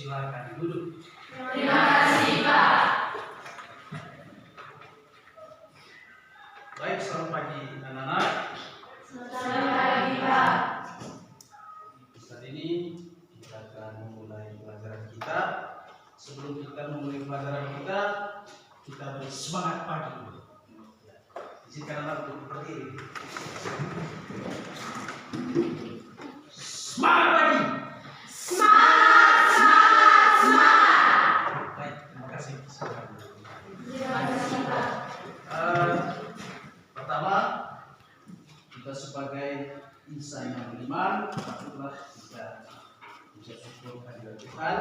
Silakan duduk. Terima kasih, Pak. Baik, selamat pagi anak-anak. Selamat pagi, Pak. Saat ini kita akan memulai pelajaran kita. Sebelum kita memulai pelajaran kita bersemangat pagi. Izinkan anak untuk berdiri. Semangat pagi. Baik, terima kasih. Terima kasih, Pak. Pertama, kita sebagai insan yang beriman, patutlah kita bisa syukur kehadirat Tuhan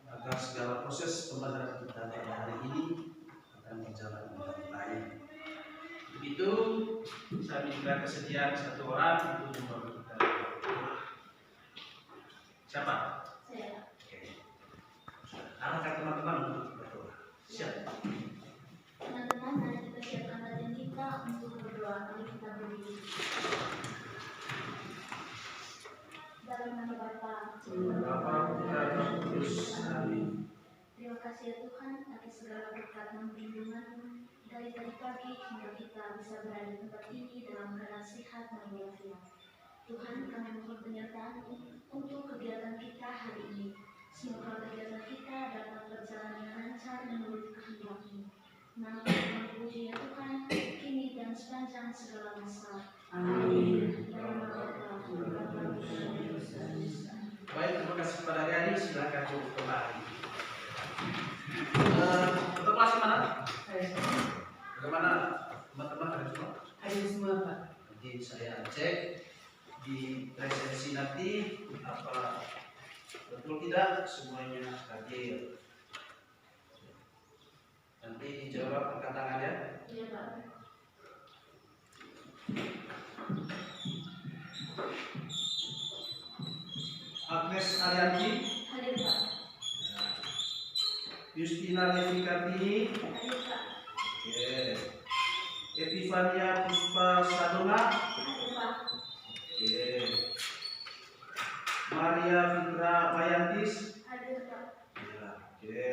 agar segala proses pembelajaran kita pada hari ini akan berjalan dengan baik. Begitu, saya minta kesediaan satu orang untuk membantu kita. Siapa? Saya. Oke. Arahkan teman-teman untuk berdoa. Siap. Teman-teman, mari kita siapkan hati kita untuk berdoa. Mari kita berdiri. Dalam nama Bapa, Bapa, Putra, dan Roh Kudus. Amin. terima kasih ya Tuhan atas segala berkat dan perlindungan-Mu dari tadi pagi hingga kita bisa berada di tempat ini dalam keadaan sehat dan walafiat. Tuhan, kami mohon penyertaan-Mu untuk kegiatan kita hari ini. Semoga kegiatan kita dapat berjalan dengan lancar menurut kehendak-Mu. Nama Tuhan puji ya Tuhan, kini dan sepanjang segala masa. Amin. Dalam nama Bapa, Putra, dan Roh Kudus. Baik, terima kasih kepada Adik-adik. Silakan duduk kembali. Untuk kelas mana? Bagaimana teman-teman, ada semua? Ada semua, Pak. Nanti saya cek di presensi nanti apa betul tidak semuanya hadir. Nanti dijawab angkat tangan ya. Iya, Pak. Agnes Arianti, Hadir, Pak. Justina Levi Kartini, Hadir, Pak. oke. Epifania Puspa Sadona, Hadir, Pak. oke. Maria Fitra Mayantis, Hadir, Pak. ya, oke.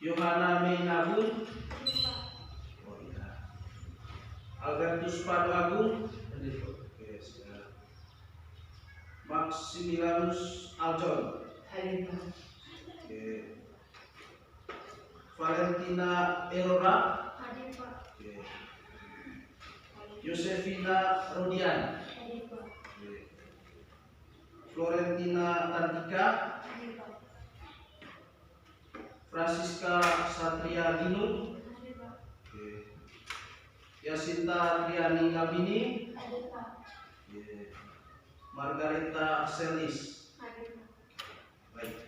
Yohana Meinabun, Hadir, Pak. oh iya. Albertus Padu Agung, oke, siap. Maximilianus Aljon, Hadir, Pak. oke. Valentina Erora, Hadir, Pak. oke. Yosefina Rodian, Hadir, Pak. oke. Florentina Tantika, Hadir, Pak. Francisca Satria Ginun, Hadir, Pak. oke. Yasinta Triani Ngabini, Hadir, Pak. oke. Margarita Selis, Hadir, Pak. baik.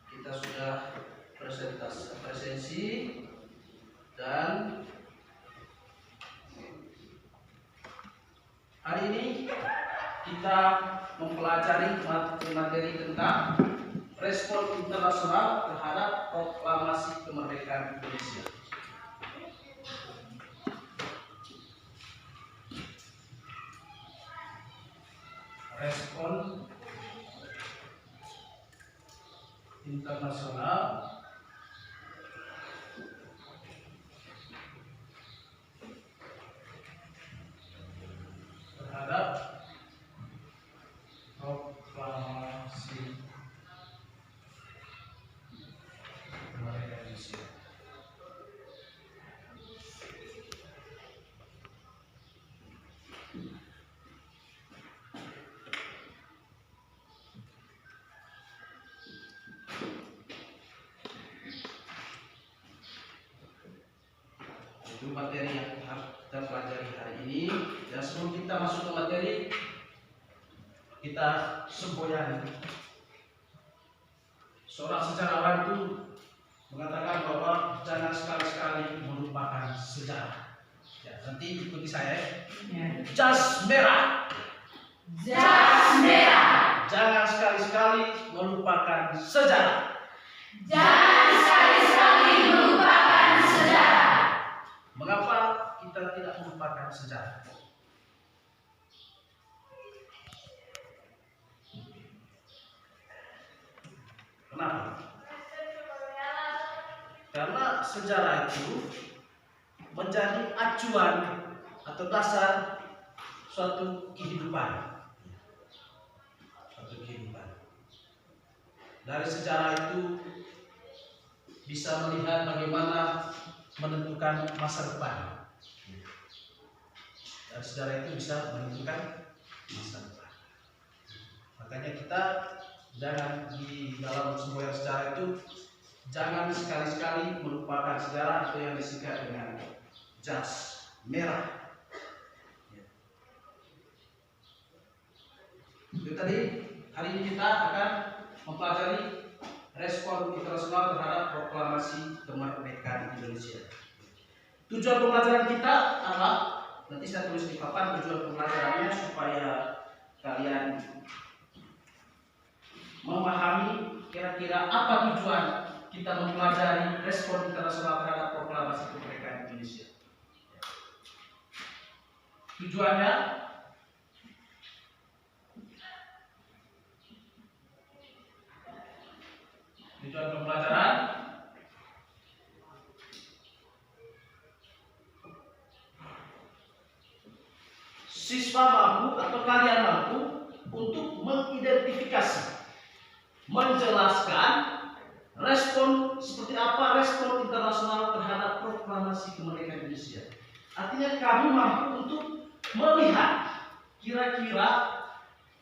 Kita sudah presensi dan hari ini kita mempelajari materi tentang respon internasional terhadap proklamasi kemerdekaan Indonesia. Respon internasional terhadap proklamasi kemerdekaan Indonesia. Itu materi yang kita pelajari hari ini. Dan sebelum kita masuk ke materi, kita semboyan. Seorang sejarawan itu mengatakan bahwa jangan sekali-sekali melupakan sejarah. Ya, nanti ikuti saya. Ya. Jas merah. Jas merah. Jangan sekali-sekali melupakan sejarah. Jangan sekali-sekali melupakan sejarah. Mengapa kita tidak melupakan sejarah? Karena sejarah itu menjadi acuan atau dasar suatu kehidupan. Dari sejarah itu bisa melihat bagaimana menentukan masa depan. Dari sejarah itu bisa menentukan masa depan. Makanya kita jangan di dalam semboyan sejarah itu jangan sekali-sekali melupakan sejarah atau yang disingkat dengan jas merah. Itu tadi, hari ini kita akan mempelajari respon internasional terhadap proklamasi kemerdekaan Indonesia. Tujuan pembelajaran kita adalah, nanti saya tulis di papan tujuan pembelajarannya supaya kalian memahami kira-kira apa tujuan kita mempelajari respon internasional terhadap proklamasi kemerdekaan Indonesia. Tujuannya pembelajaran siswa mampu atau kalian mampu untuk mengidentifikasi, menjelaskan respon seperti apa respon internasional terhadap proklamasi kemerdekaan Indonesia. Artinya kamu mampu untuk melihat kira-kira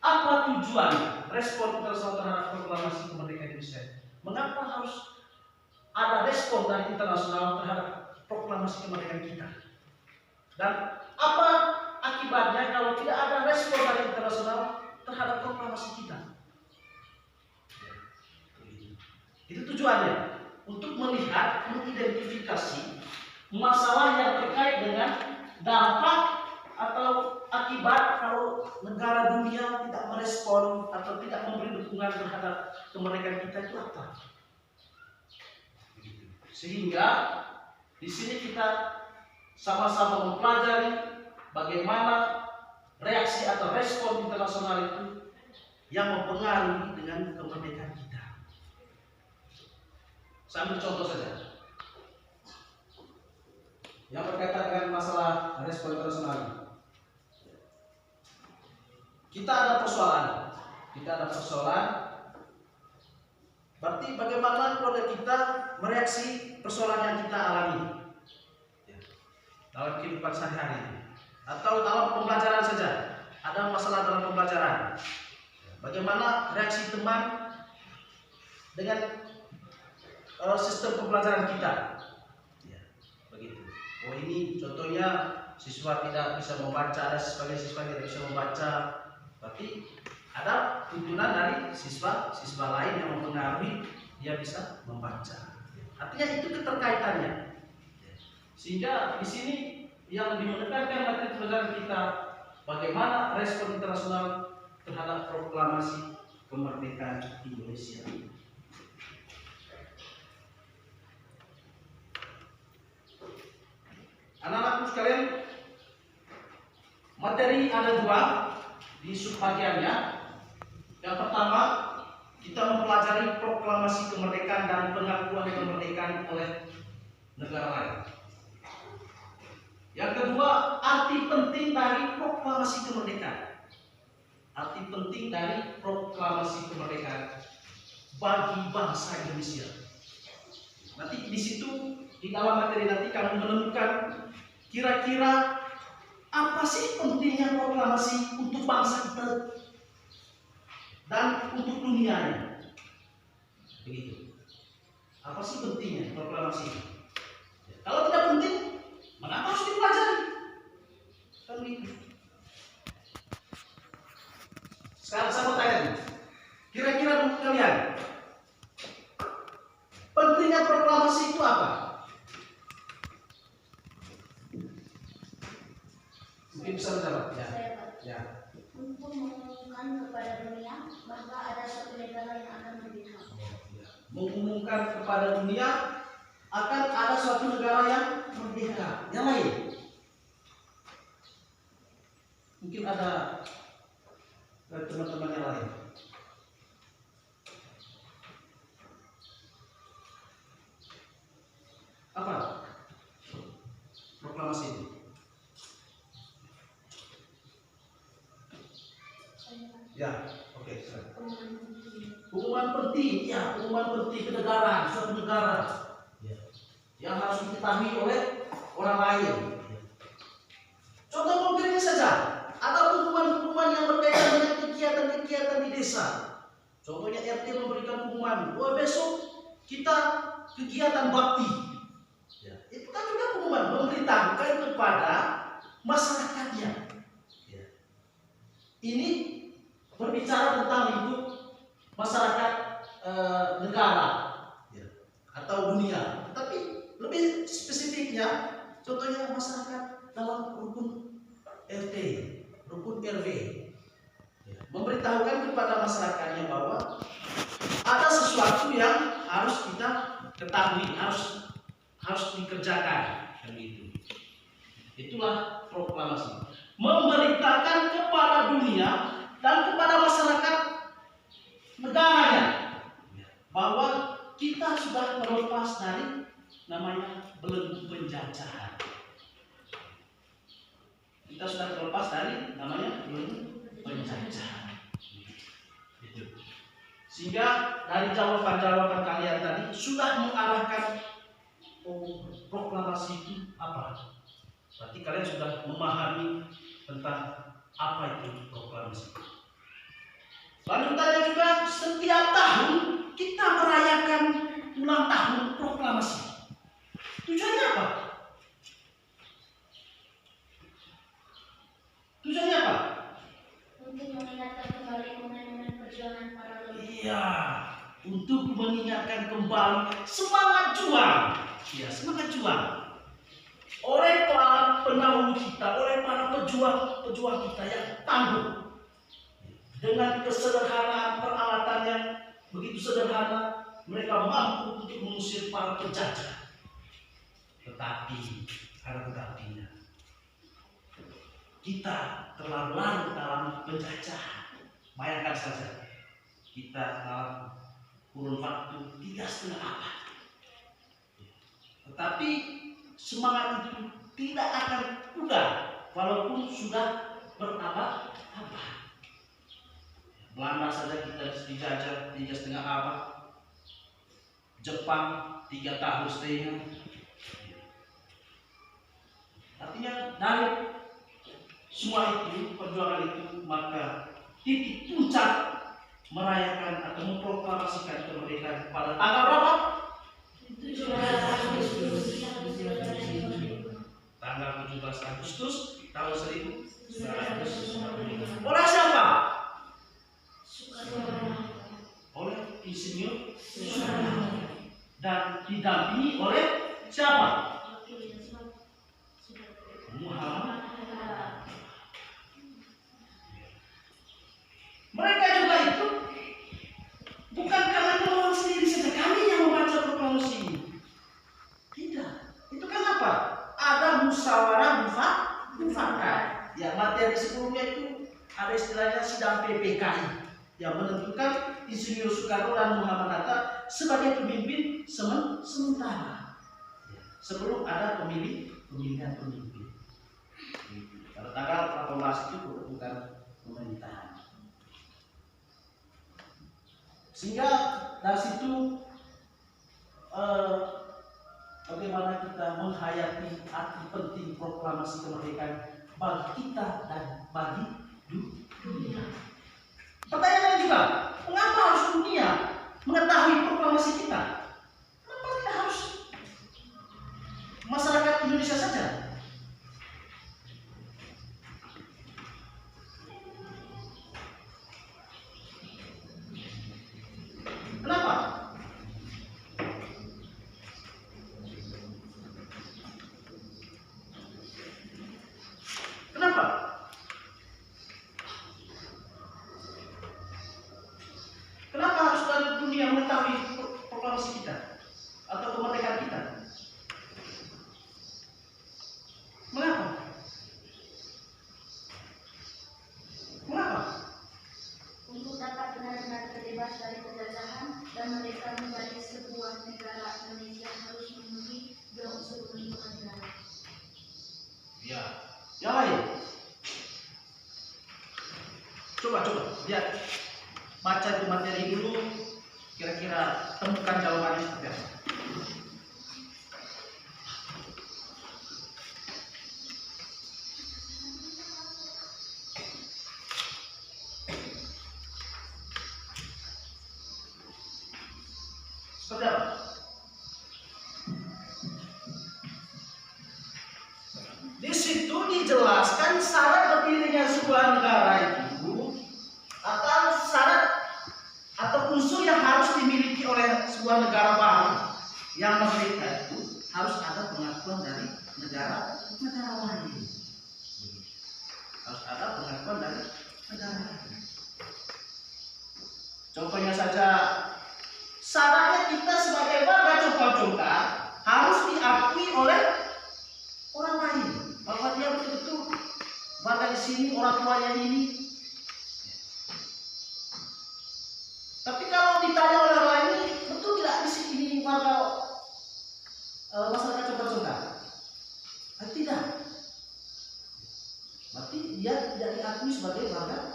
apa tujuan respon internasional terhadap proklamasi kemerdekaan Indonesia. Mengapa harus ada respon dari internasional terhadap proklamasi kemerdekaan kita? Dan apa akibatnya kalau tidak ada respon dari internasional terhadap proklamasi kita? Itu tujuannya, untuk melihat, mengidentifikasi masalah yang terkait dengan dampak atau akibat kalau negara dunia tidak merespon atau tidak memberi dukungan terhadap kemerdekaan kita itu apa? Sehingga di sini kita sama-sama mempelajari bagaimana reaksi atau respon internasional itu yang mempengaruhi dengan kemerdekaan kita. Saya ambil contoh saja yang berkaitan dengan masalah respon internasional. Kita ada persoalan. Berarti bagaimana keluarga kita mereaksi persoalan yang kita alami dalam kehidupan sehari-hari atau dalam pembelajaran saja. Ada masalah dalam pembelajaran. Bagaimana reaksi teman dengan sistem pembelajaran kita? Ya, begitu. Oh, ini contohnya siswa tidak bisa membaca, ada sebagian siswa tidak bisa membaca. Berarti ada tuntunan dari siswa lain yang mempengaruhi dia bisa membaca. Artinya itu keterkaitannya. Sehingga di sini yang menekankan materi pelajaran kita bagaimana respon internasional terhadap proklamasi kemerdekaan Indonesia. Anak-anakku sekalian, materi ada dua di subbagiannya. Yang pertama, kita mempelajari proklamasi kemerdekaan dan pengakuan kemerdekaan oleh negara lain. Yang kedua, arti penting dari proklamasi kemerdekaan. Arti penting dari proklamasi kemerdekaan bagi bangsa Indonesia. Nanti di situ, di dalam materi nanti kamu menemukan kira-kira apa sih pentingnya proklamasi untuk bangsa kita dan untuk dunianya. Begitu. Apa sih pentingnya proklamasi ini? Kalau tidak penting, mengapa harus dipelajari? Kan begitu. Sekarang saya mau tanya, kira-kira menurut kalian pentingnya proklamasi itu apa? Mungkin bisa menjawab. Ya. Untuk mengumumkan kepada dunia bahwa ada suatu negara yang akan merdeka. Mengumumkan kepada dunia akan ada suatu negara yang merdeka. Yang lain? Mungkin ada teman-teman yang lain. proklamasi ini? Ya, oke. Pengumuman penting, ya, pengumuman penting ke negara, suatu negara, ya, yang harus diketahui oleh orang lain. Ya. Contoh konkretnya saja, ada pengumuman-pengumuman yang berkaitan dengan kegiatan-kegiatan di desa. Contohnya RT memberikan pengumuman, bahwa besok kita kegiatan bakti. Ya, itu kan juga pengumuman memberitahukan kepada masyarakatnya. Ya. Ini berbicara tentang lingkup masyarakat negara, ya, atau dunia. Tetapi lebih spesifiknya, contohnya masyarakat dalam rukun RT, rukun RW, ya, memberitahukan kepada masyarakatnya bahwa ada sesuatu yang harus kita ketahui, harus dikerjakan, dan itu. Itulah proklamasi. Memberitakan kepada dunia dan kepada masyarakat negaranya bahwa kita sudah terlepas dari namanya belenggu penjajahan. Kita sudah terlepas dari namanya belenggu penjajahan. Itu. Sehingga dari jawaban-jawaban kalian tadi sudah mengarahkan proklamasi itu apa? Berarti kalian sudah memahami tentang apa itu proklamasi. Lanjutannya juga, setiap tahun kita merayakan ulang tahun proklamasi. Tujuannya apa? Tujuannya apa? Untuk mengingatkan kembali momen-momen perjuangan para leluhur. Iya, untuk mengingatkan kembali semangat juang. Iya, semangat juang. Oleh para pendahulu kita, oleh para pejuang kita yang tangguh. Dengan kesederhanaan peralatan yang begitu sederhana, mereka mampu untuk mengusir para penjajah. Tetapi, ada tetapinya. Kita terlalu larut dalam penjajahan. Bayangkan saja, kita dalam kurun waktu 3,5 abad. Tetapi semangat itu tidak akan pudar walaupun sudah berabad-abad. Belanda saja kita dijajah 3,5 abad, Jepang 3 tahun setengah. Artinya dari semua itu, perjuangan itu, maka titik puncak merayakan atau memproklamasikan kemerdekaan pada tanggal berapa? 17 Agustus. Tanggal 17 Agustus tahun 1945. Oleh siapa? Oleh Insinyur dan didampingi oleh siapa? Muhammad. Mereka juga itu bukan karena kemauan sendiri saja kami yang membaca proklamasi ini. Tidak. Itu kan apa? Ada musyawarah mufakat. Ya, materi sebelumnya itu ada istilahnya sidang PPKI yang menentukan Insinyur Soekarno dan Muhammad Hatta sebagai pemimpin sementara. Ya, sebelum ada pemilihan pemimpin. Pada tanggal 18 itu bukan pemerintahan. Sehingga dari situ bagaimana kita menghayati arti penting proklamasi kemerdekaan bagi kita dan bagi dunia. Pertanyaannya juga, mengapa harus dunia mengetahui proklamasi kita? Kenapa tidak harus masyarakat Indonesia saja? Kenapa? Kenapa? Kenapa harus dari dunia mengetahui proklamasi kita atau kemerdekaan kita? Mengapa? Mengapa? Untuk dapat benar-benar terbebas dari penjajahan dan merdeka menjadi sebuah negara, Indonesia harus memenuhi 2 unsur perlindungan negara. Lihat, baca itu materi dulu, kira-kira temukan jawabannya seperti apa. Seperti apa? Di situ dijelaskan syarat berdirinya sebuah negara itu, atau syarat atau unsur yang harus dimiliki oleh sebuah negara baru yang merdeka itu harus ada pengakuan dari negara lain. Harus ada pengakuan dari negara lain. Contohnya saja, syaratnya kita sebagai warga coba-coba harus diakui oleh orang lain bahwa dia betul-betul warga di sini, orang tuanya ini. Tapi kalau ditanya oleh orang lain, betul tidak di sini warga masyarakat coba-coba? Tidak. Berarti dia tidak diakui sebagai warga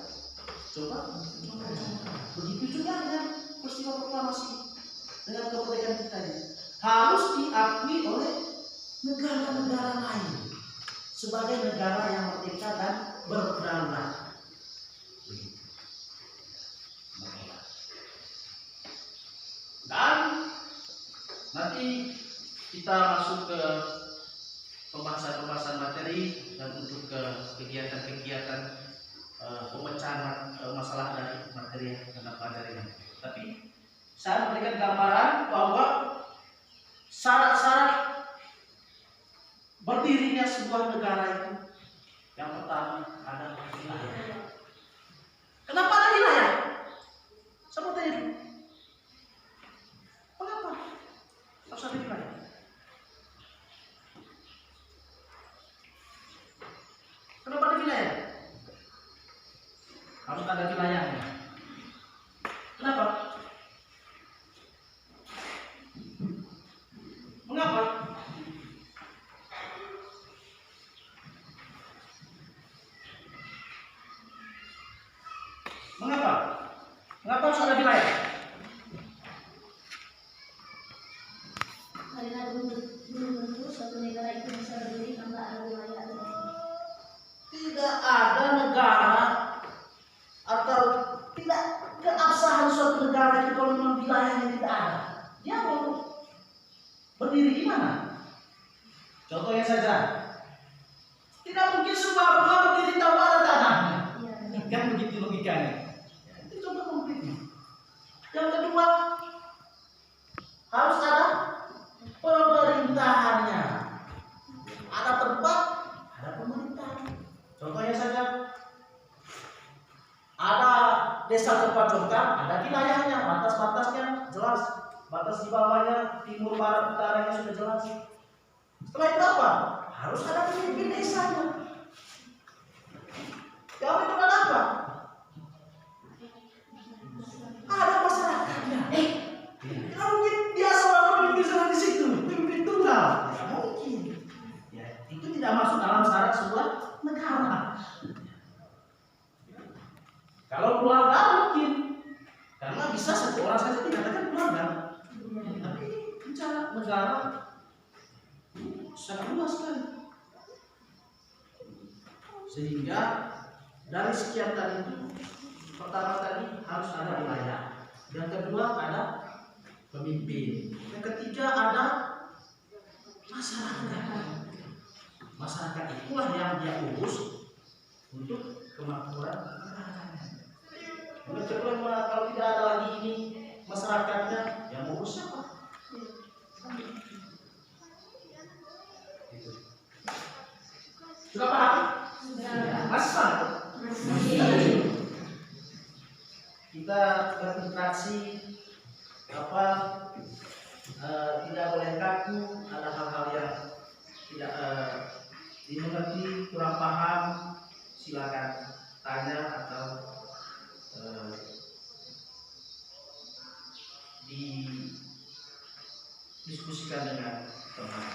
coba-coba. Begitu juga dengan peristiwa proklamasi, dengan kemerdekaan kita ini harus diakui oleh negara-negara lain sebagai negara yang merdeka dan berdaulat. Dan nanti kita masuk ke pembahasan materi dan untuk ke kegiatan-kegiatan pemecahan masalah dari materi yang kita pelajari ini. Tapi saya memberikan gambaran bahwa syarat-syarat berdirinya sebuah negara itu, yang pertama ada wilayah. Kenapa ada wilayah? Seperti itu. Kenapa harus ada wilayah? Kenapa ada wilayah? Harus ada wilayahnya. Kenapa? Mengapa? Mengapa? Mengapa harus ada wilayah? Karena belum tentu suatu negara itu bisa berdiri tanpa ada wilayah atau Tidak ada negara atau tidak keabsahan suatu negara itu kalau memang wilayahnya tidak ada. Dia mau berdiri di mana? Contohnya saja, tidak mungkin sebuah rumah berdiri tanpa ada tanahnya. Kan begitu logikanya. Itu contoh konkretnya. Yang kedua, harus ada pemerintahannya. Ada tempat, ada pemerintahan. Contohnya saja, ada desa terpacurkan, ada wilayahnya, batas-batasnya jelas, batas di bawahnya, timur, barat, utaranya sudah jelas. Setelah itu apa? Harus ada pemimpin desanya. Yang itu kan apa? Ada masyarakatnya. Tidak mungkin dia seorang pemimpin saja di situ, pemimpin tunggal. Tidak mungkin. Ya, itu tidak masuk dalam syarat sebuah negara. Kalau keluarga mungkin, karena bisa satu orang saja dikatakan keluarga. Tapi bicara negara sangat luas sekali. Sehingga dari sekian tadi itu, pertama tadi harus ada wilayah, yang kedua ada pemimpin, yang ketiga ada masyarakat. Masyarakat itulah yang dia urus untuk kemakmuran masyarakatnya. Yang kedua, kalau tidak ada lagi ini masyarakatnya, yang urus siapa? Sudah paham? Masih. Kita berinteraksi tidak boleh kaku, ada hal-hal yang tidak dimengerti, kurang paham, silakan tanya atau didiskusikan dengan teman.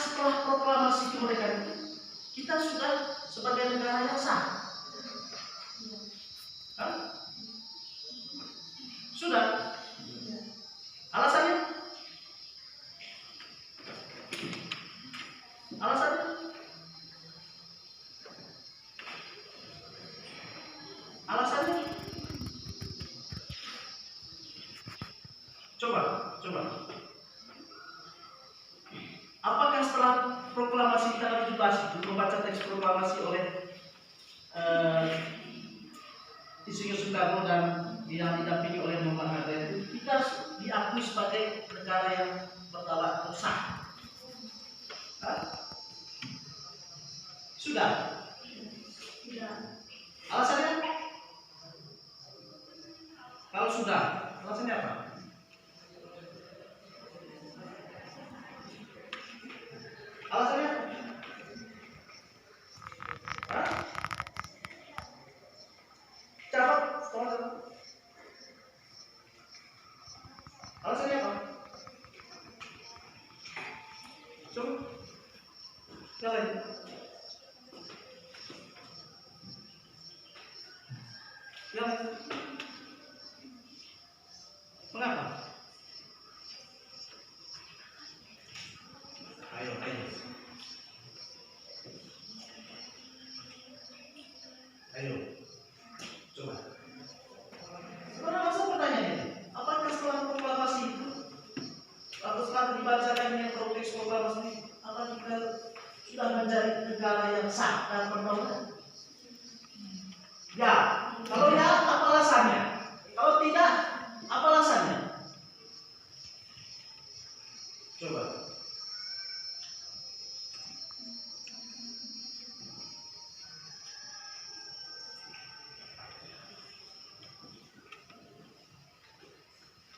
setelah proklamasi kemerdekaan itu kita sudah sebagai negara yang sah? Hah? Sudah. Alasannya? Alasannya? Alasannya? Coba. Apakah setelah proklamasi tanggal 17 itu membaca teks proklamasi oleh Insinyur Soekarno dan yang didampingi oleh Muhammad Hatta itu, kita diakui sebagai negara yang berdaulat atau sah? Sudah? Alasannya? Kalau sudah, alasannya apa? Alasannya? Jawab, tolong. Alasannya apa? Coba. Yang lain. Yang lain. Mengapa? Ayo. Coba. Sekarang langsung pertanyaannya, apakah setelah proklamasi itu atau setelah dibacakannya teks proklamasi ini, apakah kita sudah menjadi negara yang sah dan berdaulat? Ya. Kalau ya, apa alasannya? Kalau tidak, apa alasannya? Coba.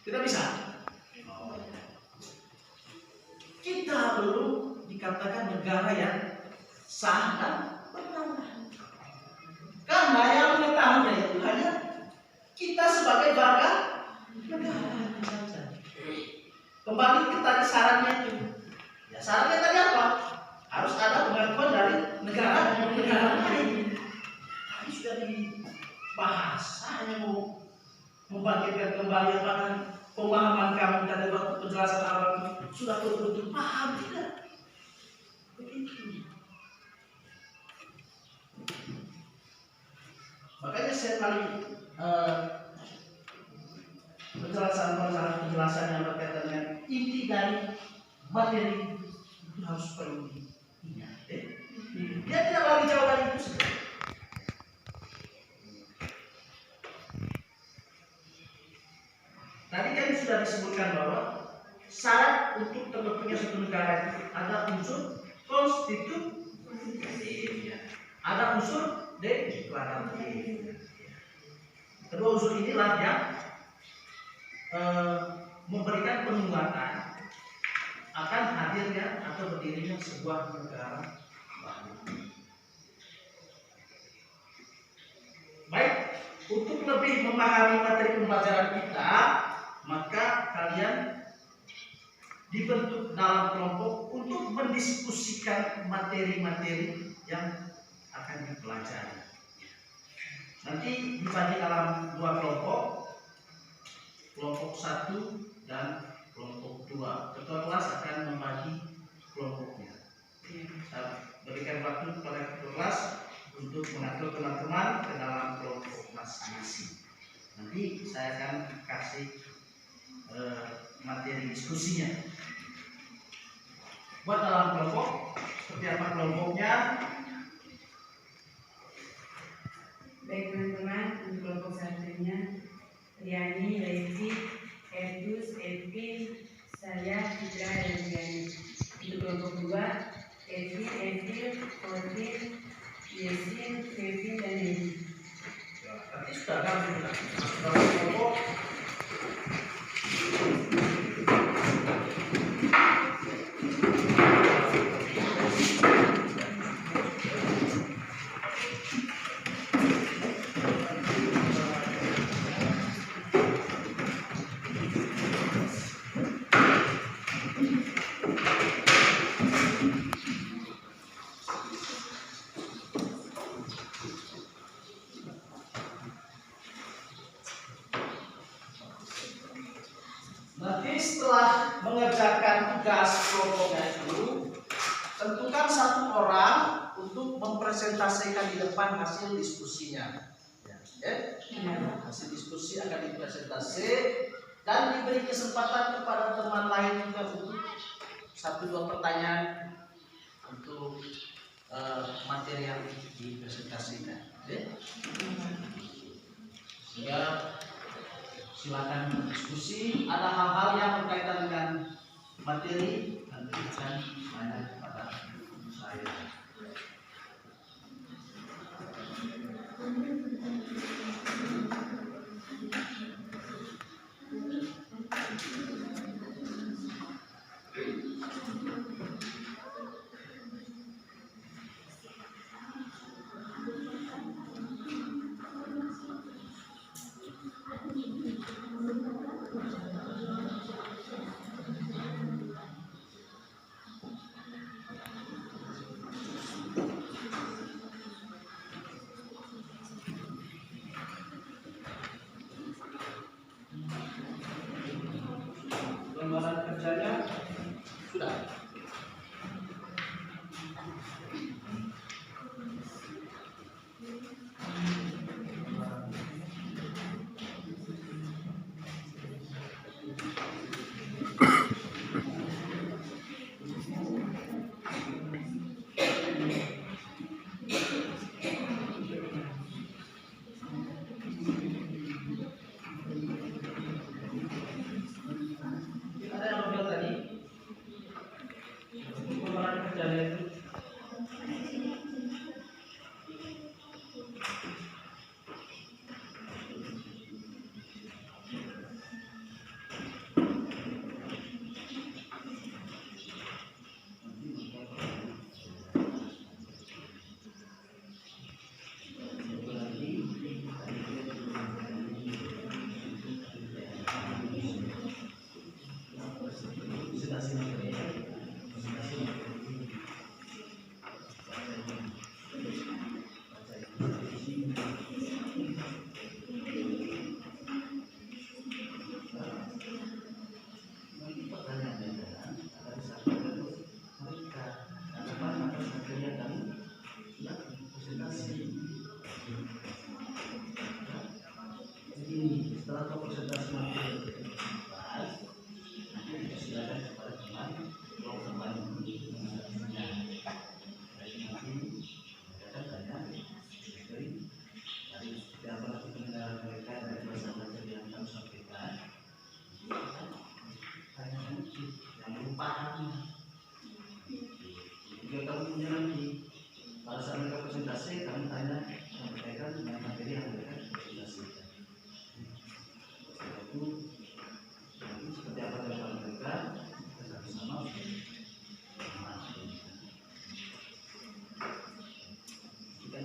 Tidak bisa. Kita belum dikatakan negara yang sah dan berdaulat. Karena yang mengetahuinya itu hanya kita sebagai warga negara saja. Kembali ke tadi syaratnya itu. Ya syaratnya tadi apa? Harus ada pengakuan dari negara lain. Tadi sudah dibahas. Hanya mau membangkitkan kembali apakah pemahaman kamu tadi waktu penjelasan awal sudah betul-betul paham tidak? Begitu. Makanya setiap kali penjelasan yang berkaitan dengan inti dari materi itu harus perlu diingat. Dia tidak lagi jauh dari itu saja. Tadi kan sudah disebutkan bahwa syarat untuk terbentuknya suatu negara itu ada unsur konstitusi, ada unsur deklaratif. Kedua unsur inilah yang memberikan penguatan akan hadirnya atau berdirinya sebuah negara baru. Baik, untuk lebih memahami materi pembelajaran kita, maka kalian dibentuk dalam kelompok untuk mendiskusikan materi-materi yang akan dipelajari. Nanti dibagi dalam dua kelompok, kelompok 1 dan kelompok 2. Ketua kelas akan membagi kelompoknya. Saya berikan waktu kepada ketua kelas untuk mengatur teman-teman ke dalam kelompok masing-masing. Nanti saya akan kasih materi diskusinya. Buat dalam kelompok, seperti apa kelompoknya? Baik teman-teman, untuk kelompok satunya Riani, Lesti, Erdus, Evin, saya, Citra, dan Riani. Untuk kelompok 2, Evin, Fortin, Yesin, Kevin, dan Edi. Nanti sudah ganti dalam kelompok. tentukan satu orang untuk mempresentasikan di depan hasil diskusinya. Hasil diskusi akan dipresentasi dan diberi kesempatan kepada teman lain juga untuk 1-2 pertanyaan untuk materi yang dipresentasikan. Sehingga silakan diskusi. Ada hal-hal yang berkaitan dengan materi nanti akan tanya kepada saya. Lembaran kerjanya sudah. Ada yang ambil tadi? Lembaran kerjanya itu setelah presentasi materi dibahas, nanti silakan kepada teman kalau teman nanti tanya dari seperti apa nanti pendengaran mereka dari bahasa materi yang kami sampaikan. Tanya nanti yang belum paham. Jika kamu punya nanti pada saat mereka presentasi, kami tanya sampaikan dengan materi yang mereka presentasikan. Itu nanti seperti apa jawaban mereka kita sama-sama kita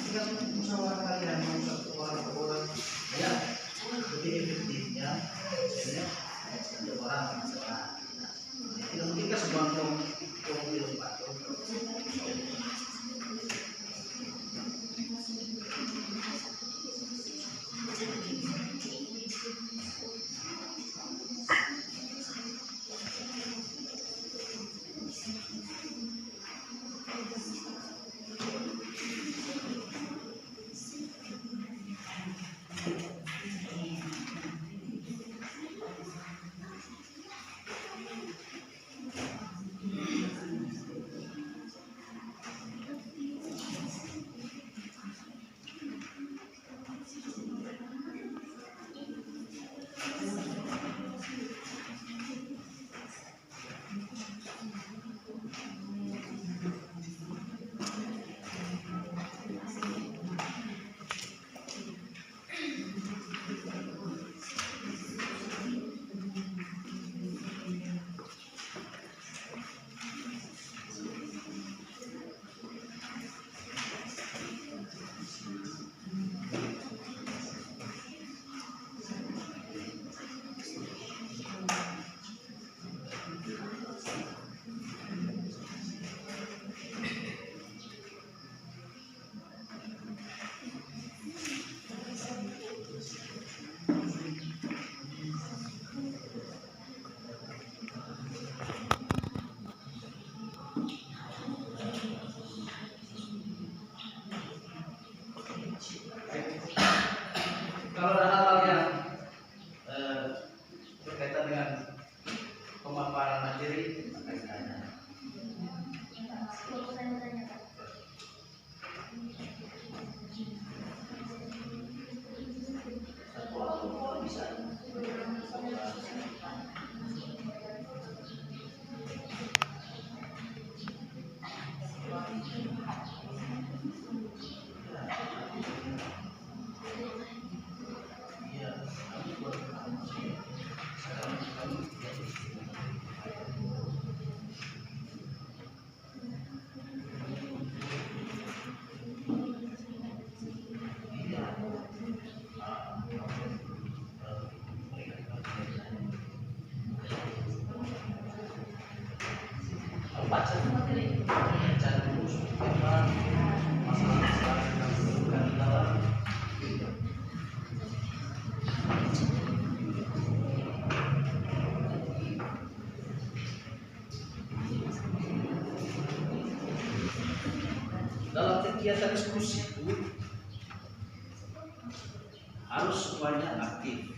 bisa musyawarah kalian mau satu orang ya lebih efektifnya misalnya ada orang masalah tidak mungkin kan semua orang di tempat kegiatan diskusi itu harus semuanya aktif.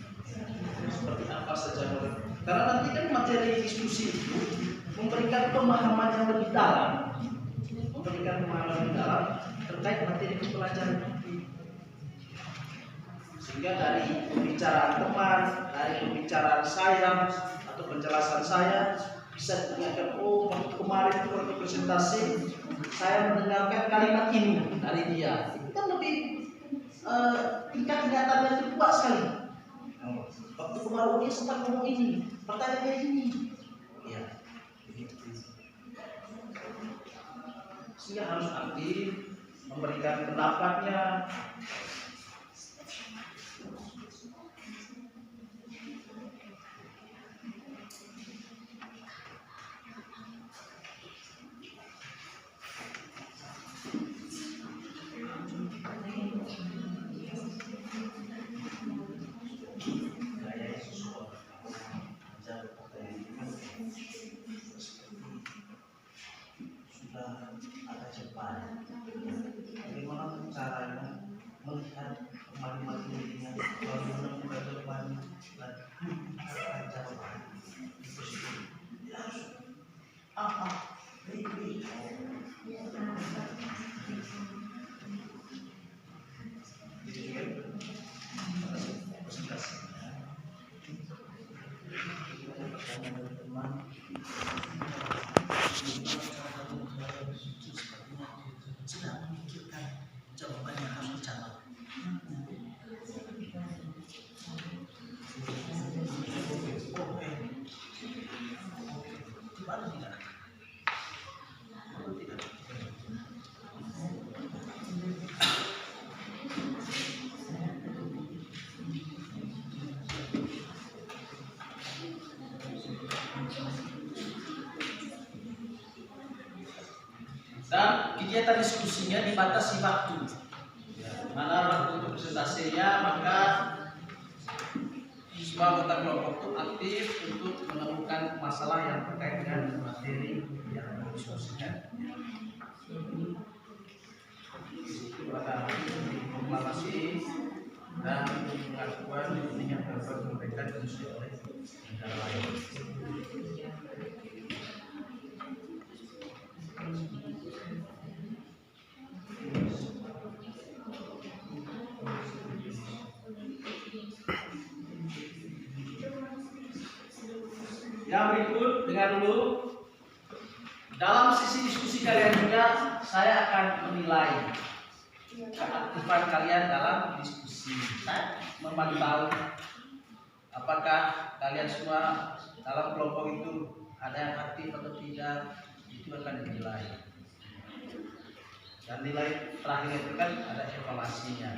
Seperti apa saja, karena nanti kan materi diskusi itu memberikan pemahaman yang lebih dalam, terkait materi pelajaran nanti. Sehingga dari pembicaraan teman, dari pembicaraan saya atau penjelasan saya bisa diingatkan, oh waktu kemarin itu waktu presentasi saya mendengarkan kalimat ini dari dia. Itu kan lebih tingkat ingatannya itu kuat sekali. Waktu kemarin dia sempat ngomong ini, pertanyaannya ini. Ya, begitu. Sehingga harus aktif memberikan pendapatnya. Bagaimana caranya melihat kemarin-kemarin dirinya, kalau menemukan kemarin dan jawaban itu sih itu juga presentasi teman. Sedang memikirkan jawaban yang harus dijawab. Gimana tidak? Dan kegiatan diskusinya dibatasi waktu. Mana waktu untuk presentasinya, maka semua anggota kelompok itu aktif untuk menemukan masalah yang terkait dengan materi yang didiskusikan. Itu ada proklamasi dan pengakuan yang dapat memberikan diskusi oleh negara lain. Yang berikut, dengar dulu. Dalam sisi diskusi kalian juga, saya akan menilai keaktifan kalian dalam diskusi. Saya memantau apakah kalian semua dalam kelompok itu ada yang aktif atau tidak, itu akan dinilai. Dan nilai terakhir itu kan ada evaluasinya.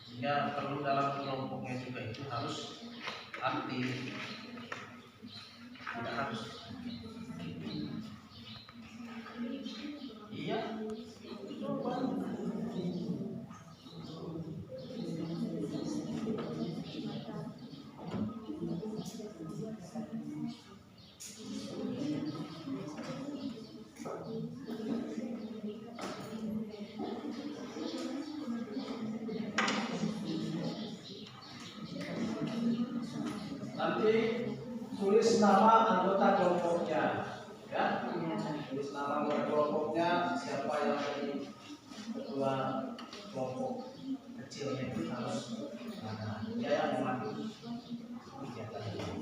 Sehingga perlu dalam kelompoknya juga itu harus aktif, tidak harus iya. Nanti tulis nama anggota kelompoknya, ya. Tulis nama anggota kelompoknya, siapa yang jadi ketua kelompok kecilnya itu harus ada. Dia yang memandu kegiatan ini.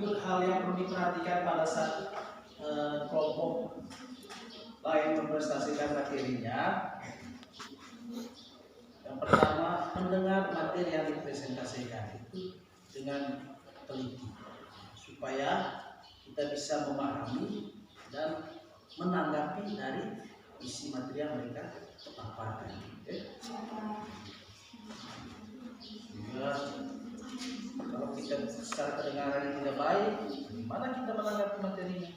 berikut hal yang perlu diperhatikan pada saat kelompok lain mempresentasikan materinya. Yang pertama, mendengar materi yang dipresentasikan itu dengan teliti supaya kita bisa memahami dan menanggapi dari isi materi yang mereka paparkan. Juga kalau kita secara kedengaran tidak baik, bagaimana kita menanggapi materinya?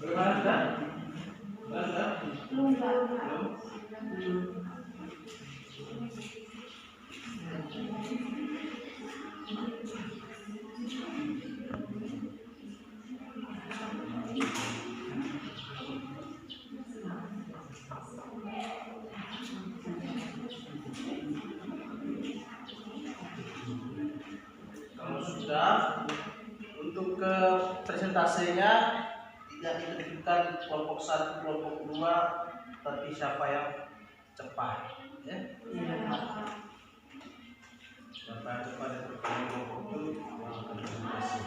Bagaimana sudah? Kalau sudah, untuk ke presentasinya tidak ditentukan kelompok 1, kelompok 2, tapi siapa yang cepat, ya? Siapa yang cepat itu kelompok itu yang akan presentasi.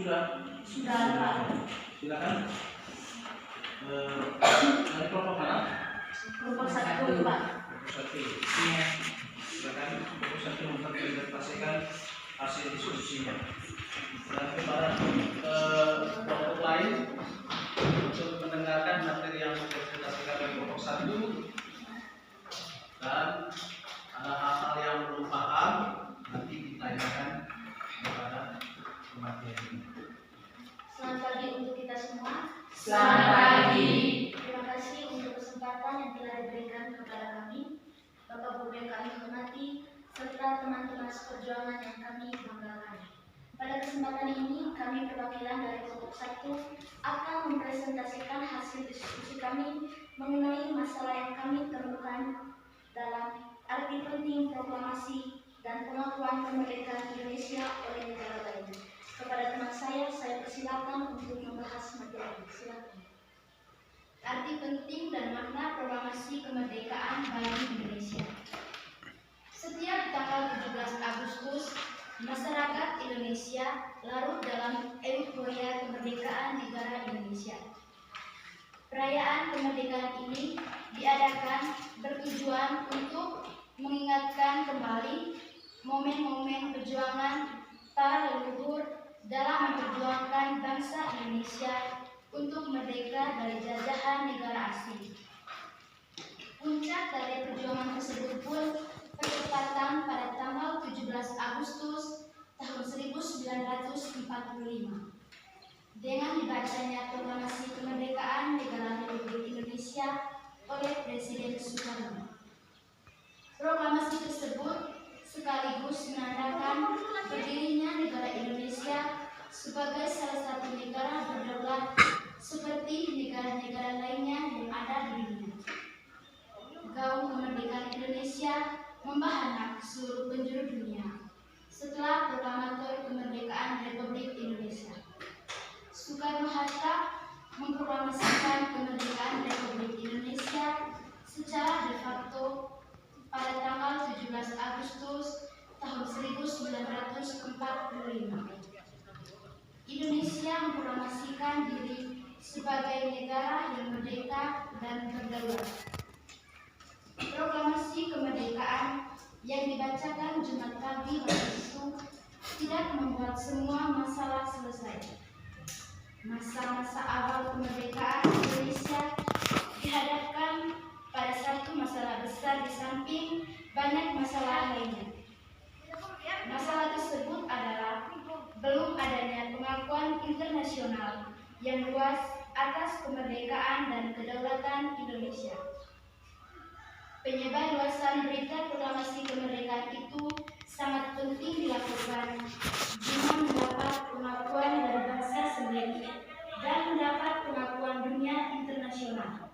Sudah? Sudah, Pak. Silakan. Dari kelompok mana? Kelompok 1, Pak. Kelompok 1. Silakan kelompok 1 mempresentasikan hasil diskusinya. Dan kepada kelompok lain untuk mendengarkan materi yang dipresentasikan oleh kelompok 1 dan ada hal-hal yang belum paham nanti ditanyakan kepada pemateri ini. Selamat pagi untuk kita semua. Selamat pagi. Terima kasih untuk kesempatan yang telah diberikan kepada kami, Bapak Guru yang kami hormati, serta teman-teman seperjuangan yang kami banggakan. Pada kesempatan ini, kami perwakilan dari kelompok 1 akan mempresentasikan hasil diskusi kami mengenai masalah yang kami temukan dalam arti penting proklamasi dan pengakuan kemerdekaan Indonesia oleh negara lain. Kepada teman saya persilakan untuk membahas materi. Silakan. Arti penting dan makna proklamasi kemerdekaan bagi Indonesia. Setiap tanggal 17 Agustus, masyarakat Indonesia larut dalam euforia kemerdekaan negara Indonesia. Perayaan kemerdekaan ini diadakan bertujuan untuk mengingatkan kembali momen-momen perjuangan para leluhur dalam memperjuangkan bangsa Indonesia untuk merdeka dari jajahan negara asing. Puncak dari perjuangan tersebut pun bertepatan pada tanggal 17 Agustus tahun 1945 dengan dibacanya proklamasi kemerdekaan negara Republik Indonesia oleh Presiden Soekarno. Proklamasi tersebut sekaligus menandakan berdirinya negara Indonesia sebagai salah satu negara berdaulat seperti negara-negara lainnya yang ada di dunia. Gaung kemerdekaan Indonesia membahana seluruh penjuru dunia setelah proklamator kemerdekaan Republik Indonesia Soekarno-Hatta memproklamasikan kemerdekaan Republik Indonesia secara de facto pada tanggal 17 Agustus tahun 1945. Indonesia memproklamasikan diri sebagai negara yang merdeka dan berdaulat. Proklamasi kemerdekaan yang dibacakan Jumat pagi waktu itu tidak membuat semua masalah selesai. Masa-masa awal kemerdekaan Indonesia dihadapkan pada satu masalah besar di samping banyak masalah lainnya. Masalah tersebut adalah belum adanya pengakuan internasional yang luas atas kemerdekaan dan kedaulatan Indonesia. Penyebarluasan berita proklamasi kemerdekaan itu sangat penting dilakukan guna mendapat pengakuan dari bangsa sendiri dan mendapat pengakuan dunia internasional.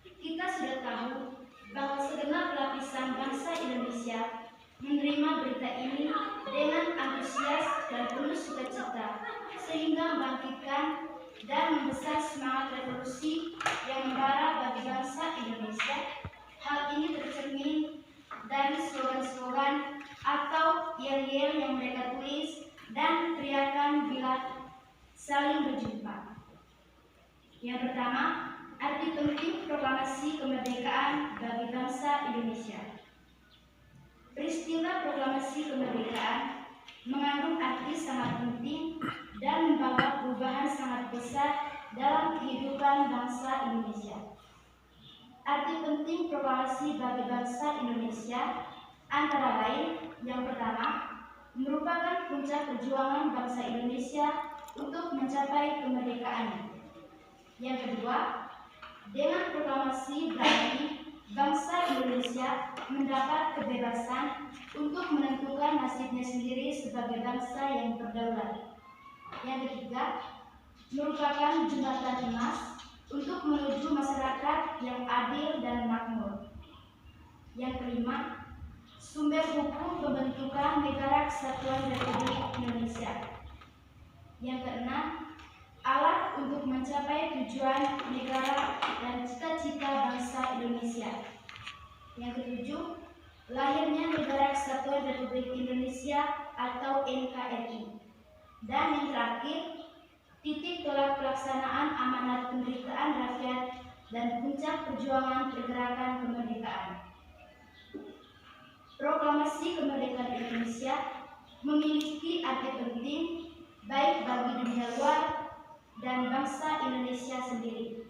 Kita sudah tahu bahwa segenap lapisan bangsa Indonesia menerima berita ini dengan antusias dan penuh sukacita, sehingga membangkitkan dan membesar semangat revolusi yang membara bagi bangsa Indonesia. Hal ini tercermin dari slogan-slogan atau yel-yel yang mereka tulis dan teriakan bila saling berjumpa. Yang pertama, arti penting proklamasi kemerdekaan bagi bangsa Indonesia. Peristiwa proklamasi kemerdekaan mengandung arti sangat penting dan membawa perubahan sangat besar dalam kehidupan bangsa Indonesia. Arti penting proklamasi bagi bangsa Indonesia antara lain, yang pertama, merupakan puncak perjuangan bangsa Indonesia untuk mencapai kemerdekaannya. Yang kedua, dengan proklamasi berarti bangsa Indonesia mendapat kebebasan untuk menentukan nasibnya sendiri sebagai bangsa yang berdaulat. Yang ketiga, merupakan jembatan emas untuk menuju masyarakat yang adil dan makmur. Yang kelima, sumber hukum pembentukan Negara Kesatuan Republik Indonesia. Yang keenam, alat untuk mencapai tujuan negara dan cita-cita bangsa Indonesia. Yang ketujuh, lahirnya Negara Kesatuan Republik Indonesia atau NKRI. Dan yang terakhir, titik tolak pelaksanaan amanat penderitaan rakyat dan puncak perjuangan pergerakan kemerdekaan. Proklamasi Kemerdekaan Indonesia memiliki arti penting baik bagi dunia luar dan bangsa Indonesia sendiri.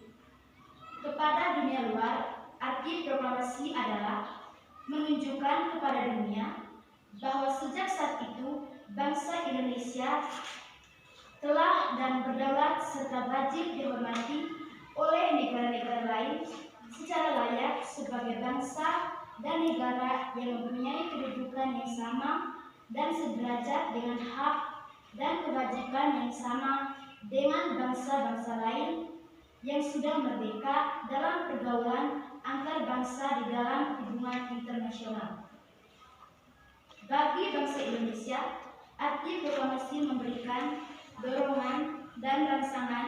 Kepada dunia luar, arti proklamasi adalah menunjukkan kepada dunia bahwa sejak saat itu bangsa Indonesia telah dan berdaulat serta wajib dihormati oleh negara-negara lain secara layak sebagai bangsa dan negara yang mempunyai kedudukan yang sama dan sederajat dengan hak dan kewajiban yang sama dengan bangsa-bangsa lain yang sudah merdeka dalam pergaulan antar bangsa di dalam hubungan internasional. Bagi bangsa Indonesia, arti proklamasi memberikan dorongan dan rangsangan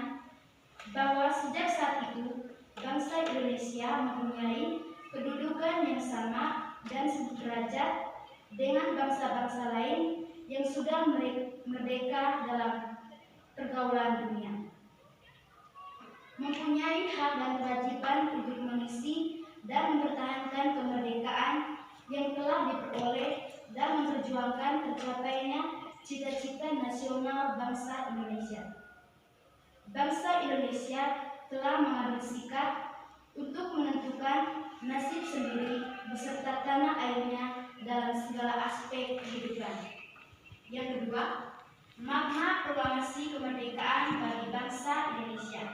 bahwa sejak saat itu bangsa Indonesia mempunyai kedudukan yang sama dan sederajat dengan bangsa-bangsa lain yang sudah merdeka dalam pergaulan dunia, mempunyai hak dan kewajiban untuk mengisi dan mempertahankan kemerdekaan yang telah diperoleh dan memperjuangkan tercapainya cita-cita nasional bangsa Indonesia. Bangsa Indonesia telah mengambil sikap untuk menentukan nasib sendiri beserta tanah airnya dalam segala aspek kehidupan. Yang kedua, makna proklamasi kemerdekaan bagi bangsa Indonesia.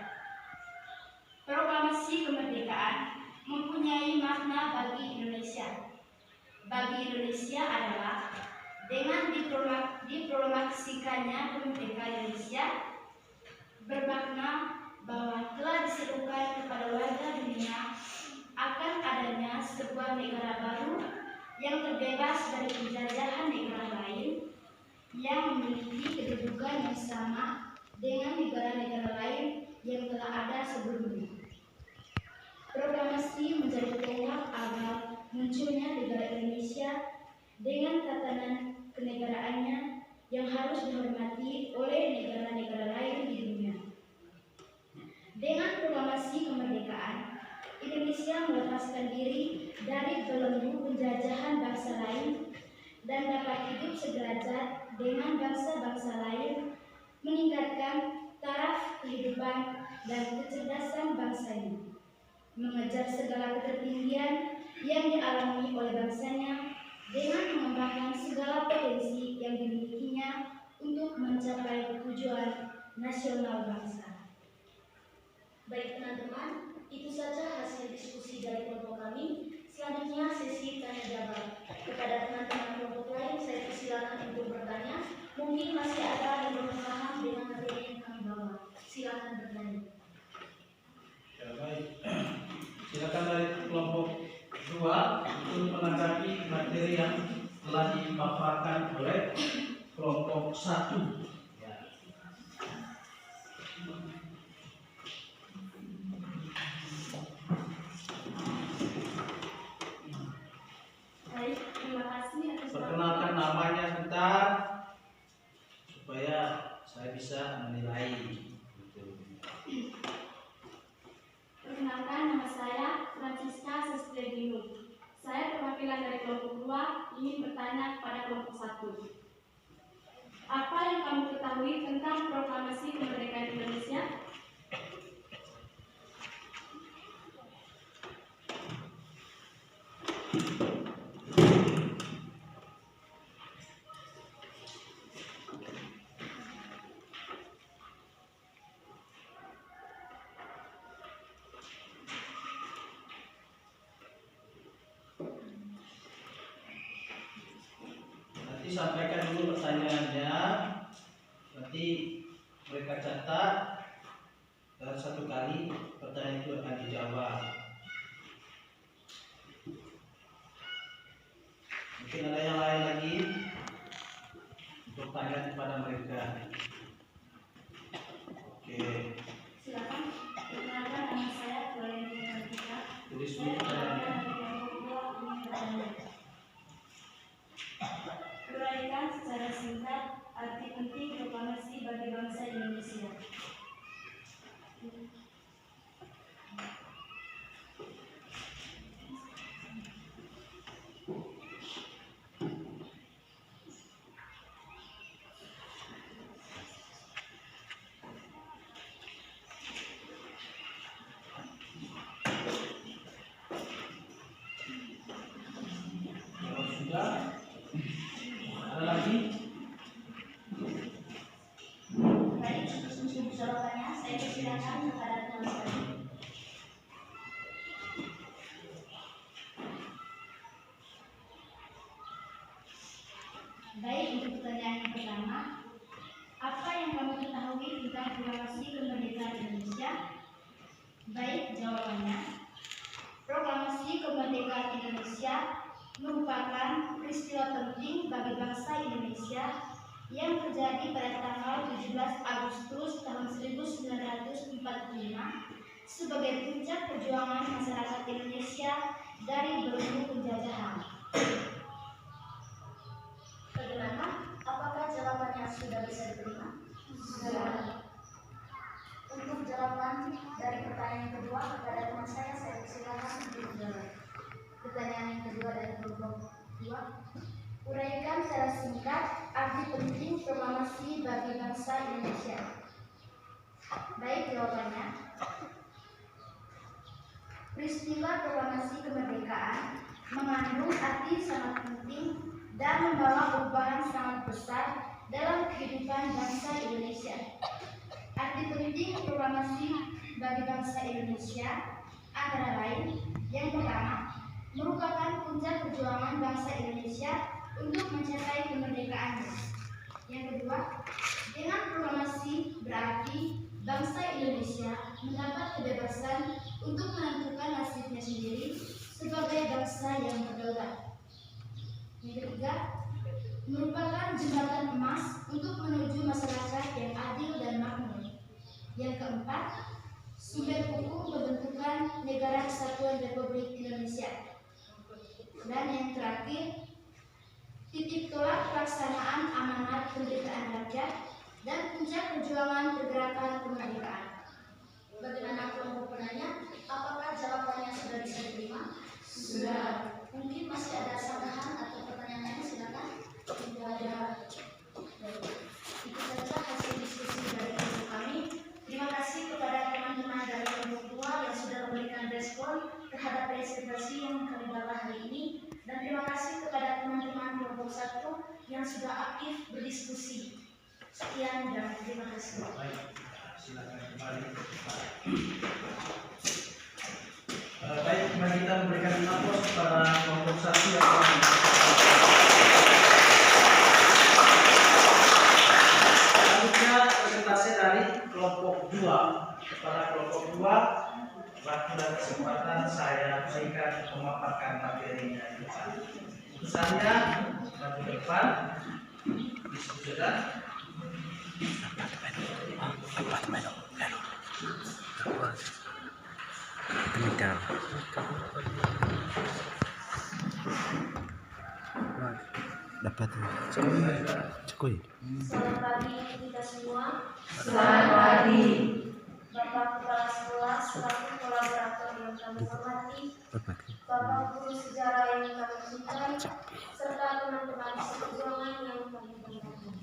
Proklamasi kemerdekaan mempunyai makna bagi Indonesia. Bagi Indonesia adalah dengan diproklamasikannya kemerdekaan Indonesia bermakna bahwa telah diserukan kepada warga dunia akan adanya sebuah negara baru yang terbebas dari penjajahan negara lain yang memiliki kedudukan yang sama dengan negara-negara lain yang telah ada sebelumnya. Proklamasi menjadi tonggak awal munculnya negara Indonesia dengan tatanan kenegaraannya yang harus dihormati oleh negara-negara lain di dunia. Dengan proklamasi kemerdekaan, Indonesia melepaskan diri dari belenggu penjajahan bangsa lain dan dapat hidup sederajat dengan bangsa-bangsa lain, meningkatkan taraf kehidupan dan kecerdasan bangsanya, mengejar segala ketertinggian yang dialami oleh bangsanya dengan mengembangkan segala potensi yang dimilikinya untuk mencapai tujuan nasional bangsa. Baik teman-teman, itu saja hasil diskusi dari kelompok kami. Selanjutnya sesi tanya jawab. Kepada teman-teman kelompok lain, saya persilakan untuk bertanya. Mungkin masih ada yang belum paham dengan materi yang kami bawa. Silakan bertanya. Ya, baik. Silakan dari kelompok 2 untuk menanggapi materi yang telah dipaparkan oleh kelompok 1. Baik, terima kasih atas Perkenalkan namanya sebentar supaya saya bisa menilai. Perkenalkan, nama saya Francisca Sesledino. Saya perwakilan dari kelompok 2 ingin bertanya kepada kelompok 1. Apa yang kamu ketahui tentang proklamasi kemerdekaan Indonesia? Nanti sampaikan dulu pertanyaannya, nanti mereka catat dan 1 kali pertanyaan itu akan dijawab. Mungkin ada yang lain lagi untuk tanya kepada mereka. Oke, Silakan. Perkenalkan, nama saya Valentina Tika. tulis Saya dulu pertanyaannya. perwakilan dari kelompok 2 ingin bertanya. Uraikan secara singkat arti penting proklamasi Indonesia. Kalau sudah, ada lagi? Baik, untuk jawabannya saya persilakan kepada teman-teman. Baik, untuk pertanyaan yang pertama, apa yang kamu ketahui tentang proklamasi kemerdekaan Indonesia? Baik, jawabannya. Proklamasi kemerdekaan Indonesia merupakan peristiwa penting bagi bangsa Indonesia yang terjadi pada tanggal 17 Agustus tahun 1945 sebagai puncak perjuangan masyarakat Indonesia dari belenggu penjajahan. Bagaimana? Apakah jawabannya sudah bisa diterima? Sudah. Untuk jawaban dari pertanyaan kedua kepada teman saya persilakan untuk menjawab. Pertanyaan yang kedua dari kelompok 2. Uraikan secara singkat arti penting proklamasi bagi bangsa Indonesia. Baik, jawabannya. Peristiwa proklamasi kemerdekaan mengandung arti sangat penting dan membawa perubahan sangat besar dalam kehidupan bangsa Indonesia. Arti penting proklamasi bagi bangsa Indonesia antara lain: yang pertama, merupakan puncak perjuangan bangsa Indonesia untuk mencapai kemerdekaannya. Yang kedua, dengan proklamasi berarti bangsa Indonesia mendapat kebebasan untuk menentukan nasibnya sendiri sebagai bangsa yang berdaulat. Yang ketiga, merupakan jembatan emas untuk menuju masyarakat yang adil dan makmur. Yang keempat, sumber hukum pembentukan Negara Kesatuan Republik Indonesia. Dan yang terakhir, titik tolak pelaksanaan amanat penderitaan rakyat dan puncak perjuangan pergerakan kemerdekaan. Bagaimana kelompok penanya? Apakah jawabannya sudah bisa diterima? Sudah. Mungkin masih ada tambahan atau pertanyaan lain, silakan. Tidak ada. Itu saja hasil diskusi dari kelompok kami. Terima kasih kepada teman-teman dari kelompok 2 yang sudah memberikan respon terhadap presentasi yang kami bawa hari ini, dan terima kasih kepada teman-teman kelompok 1 yang sudah aktif berdiskusi. Sekian dan terima kasih. Baik, silakan kembali. Baik, mari kita memberikan aplaus kepada kelompok 1 yang telah selanjutnya presentasi dari kelompok 2. Kepada kelompok 2, waktu dan kesempatan saya berikan memaparkan materinya di depan. Pesannya maju ke depan, diskusikan. Dapat cukup. Selamat pagi kita semua. Selamat pagi. Bapak Kepala Sekolah selaku kolaborator yang kami hormati, Bapak Guru Sejarah yang kami cintai, serta teman-teman seperjuangan yang kami hormati.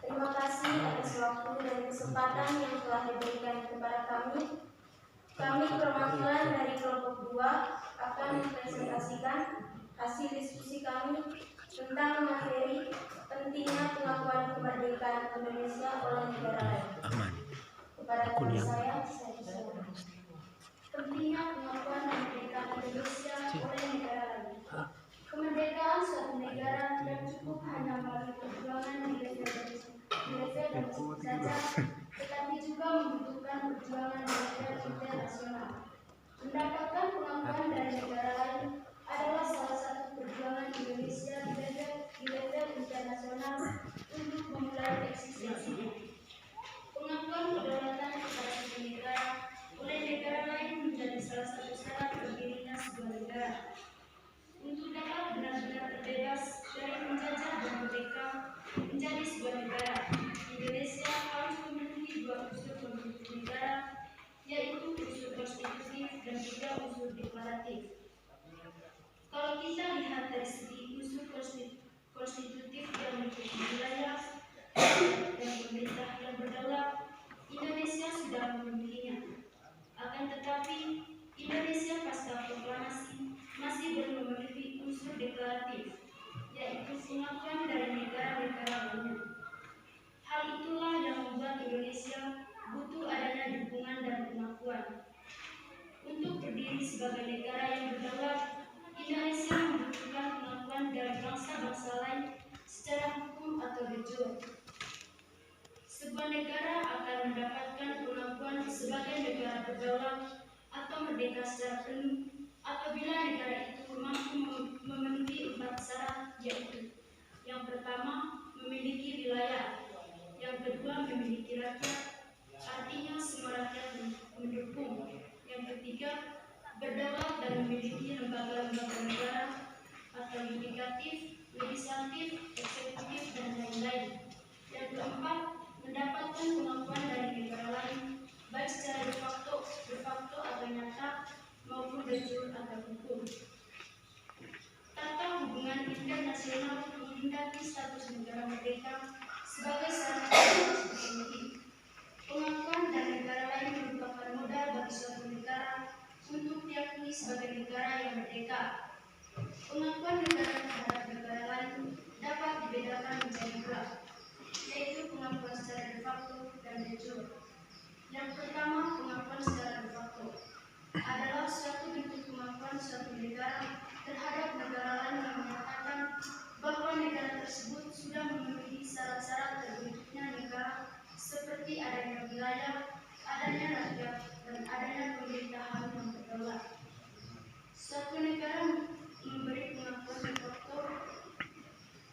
Terima kasih atas waktu dan kesempatan yang telah diberikan kepada kami. Kami perwakilan dari kelompok 2 akan mempresentasikan hasil diskusi kami tentang materi pentingnya pengakuan kemerdekaan Indonesia oleh negara lain. Kepada teman saya persilakan. Pentingnya pengakuan kemerdekaan Indonesia oleh negara lain. Kemerdekaan suatu negara tidak cukup hanya melalui perjuangan di level saja, tetapi juga membutuhkan perjuangan di level internasional. Mendapatkan pengakuan dari negara lain adalah salah satu perjuangan Indonesia di level internasional untuk memulai eksistensinya. Pengakuan kedaulatan kepada sebuah negara oleh negara lain menjadi salah satu syarat berdirinya sebuah negara. Untuk dapat benar-benar terbebas dari penjajah dan merdeka menjadi sebuah negara, Indonesia Indonesia unsur deklaratif. Kalau kita lihat dari segi unsur konstitutif yang meliputi wilayah dan pemerintah yang berdaulat, Indonesia sudah memilikinya. Akan tetapi, Indonesia pasca proklamasi masih belum memiliki unsur deklaratif, yaitu pengakuan dari negara-negara lainnya. Hal itulah yang membuat Indonesia butuh adanya dukungan dan pengakuan. Untuk berdiri sebagai negara yang berdaulat, Indonesia membutuhkan pengakuan dari bangsa-bangsa lain secara hukum atau de jure. Sebuah negara akan mendapatkan pengakuan sebagai negara berdaulat atau merdeka secara penuh apabila negara itu mampu memenuhi 4 syarat, yaitu: yang pertama, memiliki wilayah; yang kedua, memiliki rakyat, artinya semua rakyat mendukung; yang ketiga, berdaulat dan memiliki lembaga-lembaga negara atau yudikatif, legislatif, eksekutif, dan lain-lain; yang keempat, mendapatkan pengakuan dari negara lain, baik secara de facto atau nyata, maupun de jure atau hukum. Tata hubungan internasional menghendaki status negara merdeka sebagai syarat yang harus dipenuhi. Pengakuan dari negara lain merupakan modal bagi suatu negara untuk diakui sebagai negara yang merdeka. Pengakuan negara terhadap negara lain dapat dibedakan menjadi 2, yaitu pengakuan secara de facto dan de jure. Yang pertama, pengakuan secara de facto adalah suatu bentuk pengakuan suatu negara terhadap negara lain yang menyatakan bahwa negara tersebut sudah memenuhi syarat-syarat terbentuknya negara, seperti adanya wilayah, adanya rakyat, dan adanya pemerintahan yang berdaulat. Suatu negara memberi pengakuan de facto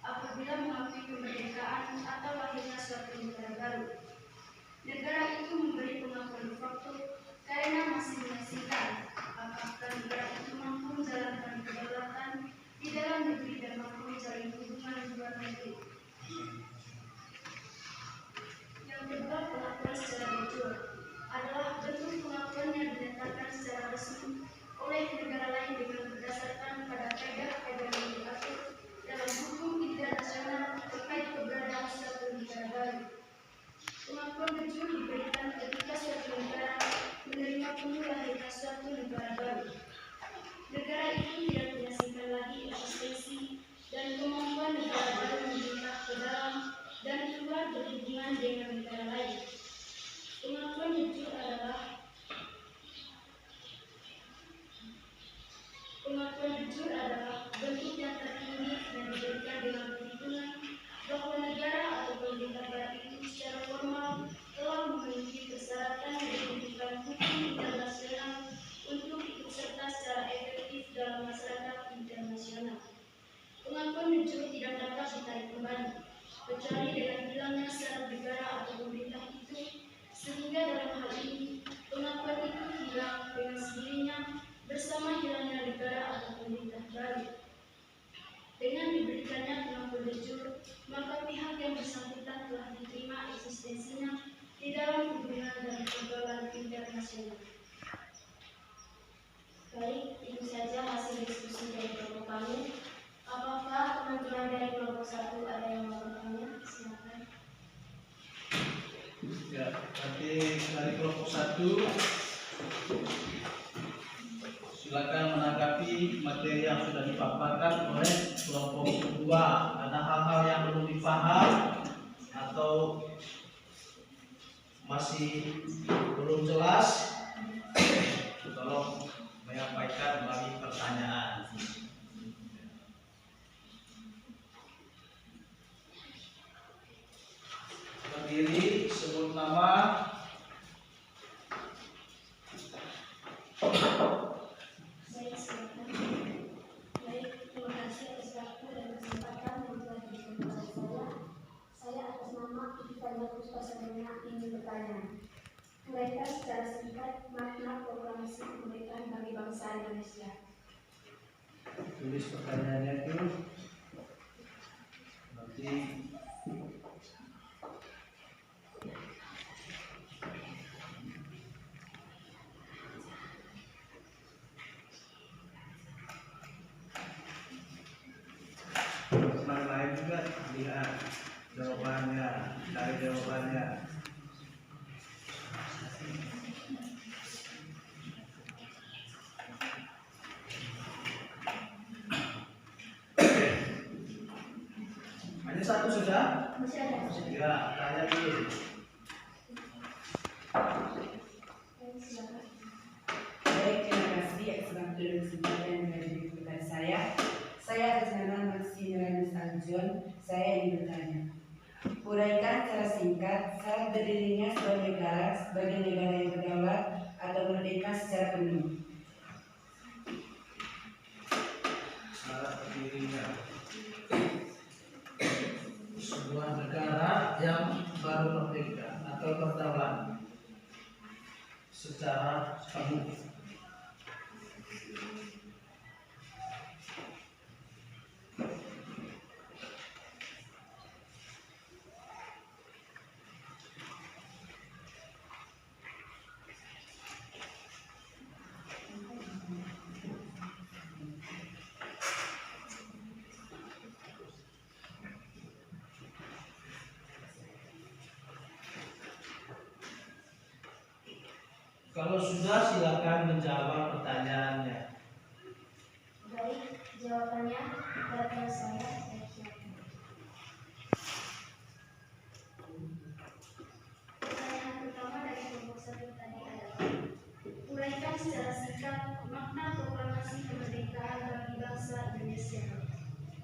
apabila mengakui kemerdekaan atau lahirnya suatu negara baru. Negara itu memberi pengakuan de facto karena masih menyaksikan apakah negara itu mampu menjalankan kedaulatan di dalam negeri dan mampu menjalin hubungan luar negeri. Yang kedua, pengakuan secara de jure adalah bentuk pengakuan yang dinyatakan secara resmi oleh negara lain dengan berdasarkan pada kaidah-kaidah yang diatur dalam hukum internasional terkait keberadaan suatu negara baru. Pengakuan de jure diberikan ketika suatu negara menerima penuh lahirnya suatu negara baru. Negara itu tidak menyaksikan lagi eksistensi dan kemampuan negara baru memerintah ke dalam dan keluar berhubungan dengan negara lain. Pengakuan de jure adalah bentuk yang tertinggi yang diberikan dengan perhitungan bahwa negara atau pemerintah baru itu secara formal telah memenuhi persyaratan yang ditentukan hukum internasional untuk ikut serta secara efektif dalam masyarakat internasional. Pengakuan de jure tidak dapat ditarik kembali, kecuali dengan hilangnya syarat negara atau pemerintah itu, sehingga dalam hal ini pengakuan itu hilang dengan sendirinya bersama hilangnya negara atau pemerintah baru. Dengan diberikannya pengakuan de jure, maka pihak yang bersangkutan telah diterima eksistensinya di dalam hubungan dan pergaulan internasional. Baik, itu saja hasil diskusi dari kelompok kami. Apakah teman-teman dari kelompok 1 ada yang mau bertanya? Silakan. Ya, nanti dari kelompok 1 silakan menanggapi materi yang sudah dipaparkan oleh kelompok 2. Ada hal-hal yang belum dipaham atau masih belum jelas, tolong menyampaikan melalui pertanyaan. Berdiri, sebut nama. Baik, silakan. Baik, terima kasih atas waktu dan kesempatan yang telah diberikan kepada saya. Saya atas nama Iftania Puspasabrina ingin bertanya. Mereka secara singkat makna proklamasi kemerdekaan bagi bangsa Indonesia. Tulis pertanyaannya itu. Nanti lihat jawabannya, cari jawabannya. Hanya satu sudah? Masih ada. Ya, tanya dulu. Baik, terima kasih atas waktu dan kesempatan yang diberikan kepada saya. Saya atas nama Maxi Miranus Aljon, saya ingin bertanya. Uraikan secara singkat syarat berdirinya sebuah negara sebagai negara yang berdaulat atau merdeka secara penuh. Syarat berdirinya sebuah negara yang baru merdeka atau berdaulat secara penuh. Kalau sudah, silakan menjawab pertanyaannya. Baik, jawabannya dari saya siap. Pertanyaan pertama dari kelompok 1 tadi adalah uraikan secara singkat makna proklamasi kemerdekaan bagi bangsa Indonesia.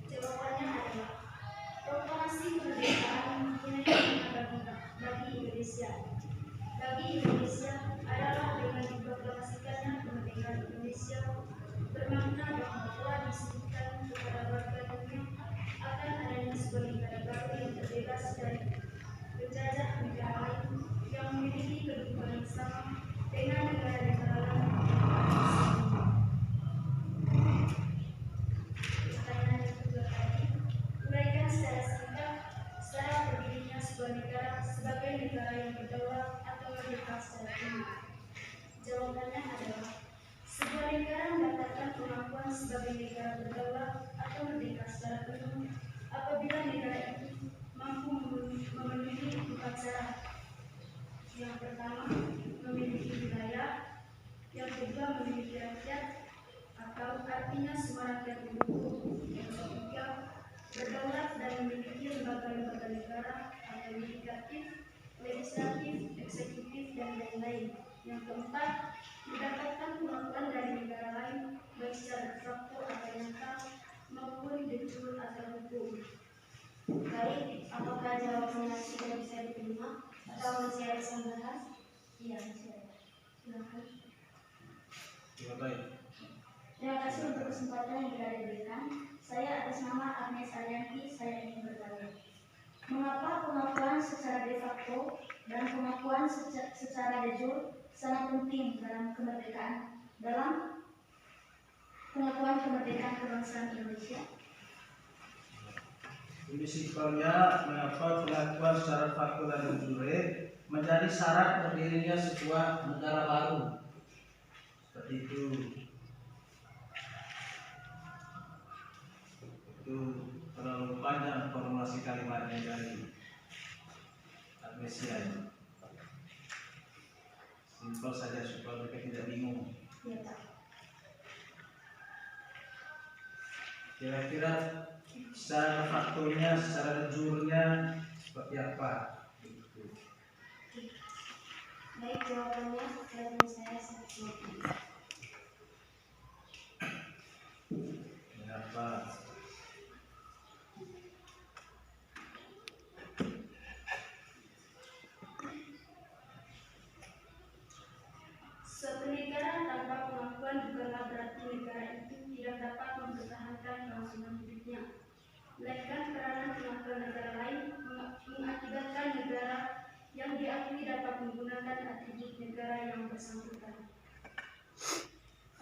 Jawabannya adalah proklamasi kemerdekaan punya bagi Indonesia. Bagi Indonesia adalah dengan diproklamasikannya kemerdekaan Indonesia bermakna bahwa disebutkan kepada warga dunia akan adanya sebuah negara baru yang terbebas dari penjajah negara lain yang memiliki kedudukan yang sama dengan negara-negara lain. Pertanyaan yang kedua tadi, uraikan secara singkat syarat berdirinya sebuah negara sebagai negara yang berdaulat atau merdeka secara penuh. Jawabannya adalah sebuah negara mendapatkan pengakuan sebagai negara berdaulat atau merdeka secara penuh apabila negara itu mampu memenuhi 4 syarat. Yang pertama, memiliki wilayah. Yang kedua, memiliki rakyat atau artinya semua rakyat mendukung. Yang ketiga, berdaulat dan memiliki lembaga-lembaga negara atau yudikatif, legislatif, eksekutif, dan lain-lain. Yang keempat, mendapatkan pengakuan dari negara lain baik secara de facto atau nyata maupun de jure atau hukum. Baik, apakah jawabannya sudah bisa diterima atau masih ada tambahan? Iya, masih ada. Silakan. Ya, baik. Terima kasih untuk kesempatan yang telah diberikan. Saya atas nama Agnes Arianti, saya ingin bertanya. Mengapa pengakuan secara de facto dan pengakuan secara de jure sangat penting dalam pengakuan kemerdekaan kebangsaan Indonesia? Ini simpelnya mengapa pengakuan secara fakta dan de jure menjadi syarat berdirinya sebuah negara baru. Seperti itu. Itu terlalu panjang formulasi kalimatnya dari Agnesia ini. Simpel saja supaya mereka tidak bingung. Ya, Pak. Kira-kira secara faktornya, secara jurnya seperti apa? Baik, jawabannya dari saya satu. Mengapa? Suatu negara tanpa pengakuan bukanlah berarti negara itu tidak dapat mempertahankan kelangsungan hidupnya. Melainkan peranan pengakuan negara lain mengakibatkan negara yang diakui dapat menggunakan atribut negara yang bersangkutan.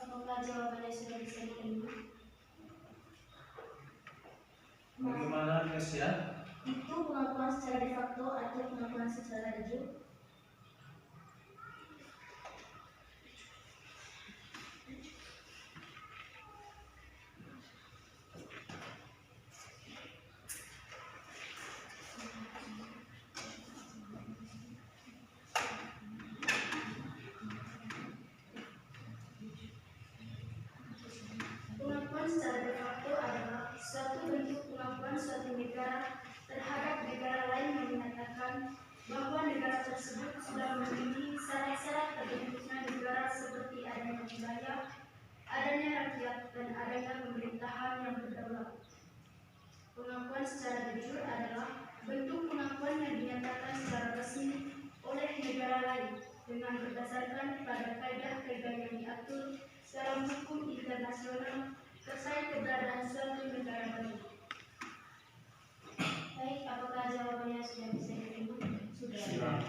Apakah jawabannya sudah bisa diterima? Bagaimana Agnesia? Itu pengakuan secara de facto atau pengakuan secara de jure? secara jujur adalah bentuk pengakuan yang dinyatakan secara resmi oleh negara lain dengan berdasarkan pada kaidah-kaidah yang diatur secara hukum internasional terkait keberadaan suatu negara baru. Baik, apakah jawabannya sudah bisa diterima? Sudah.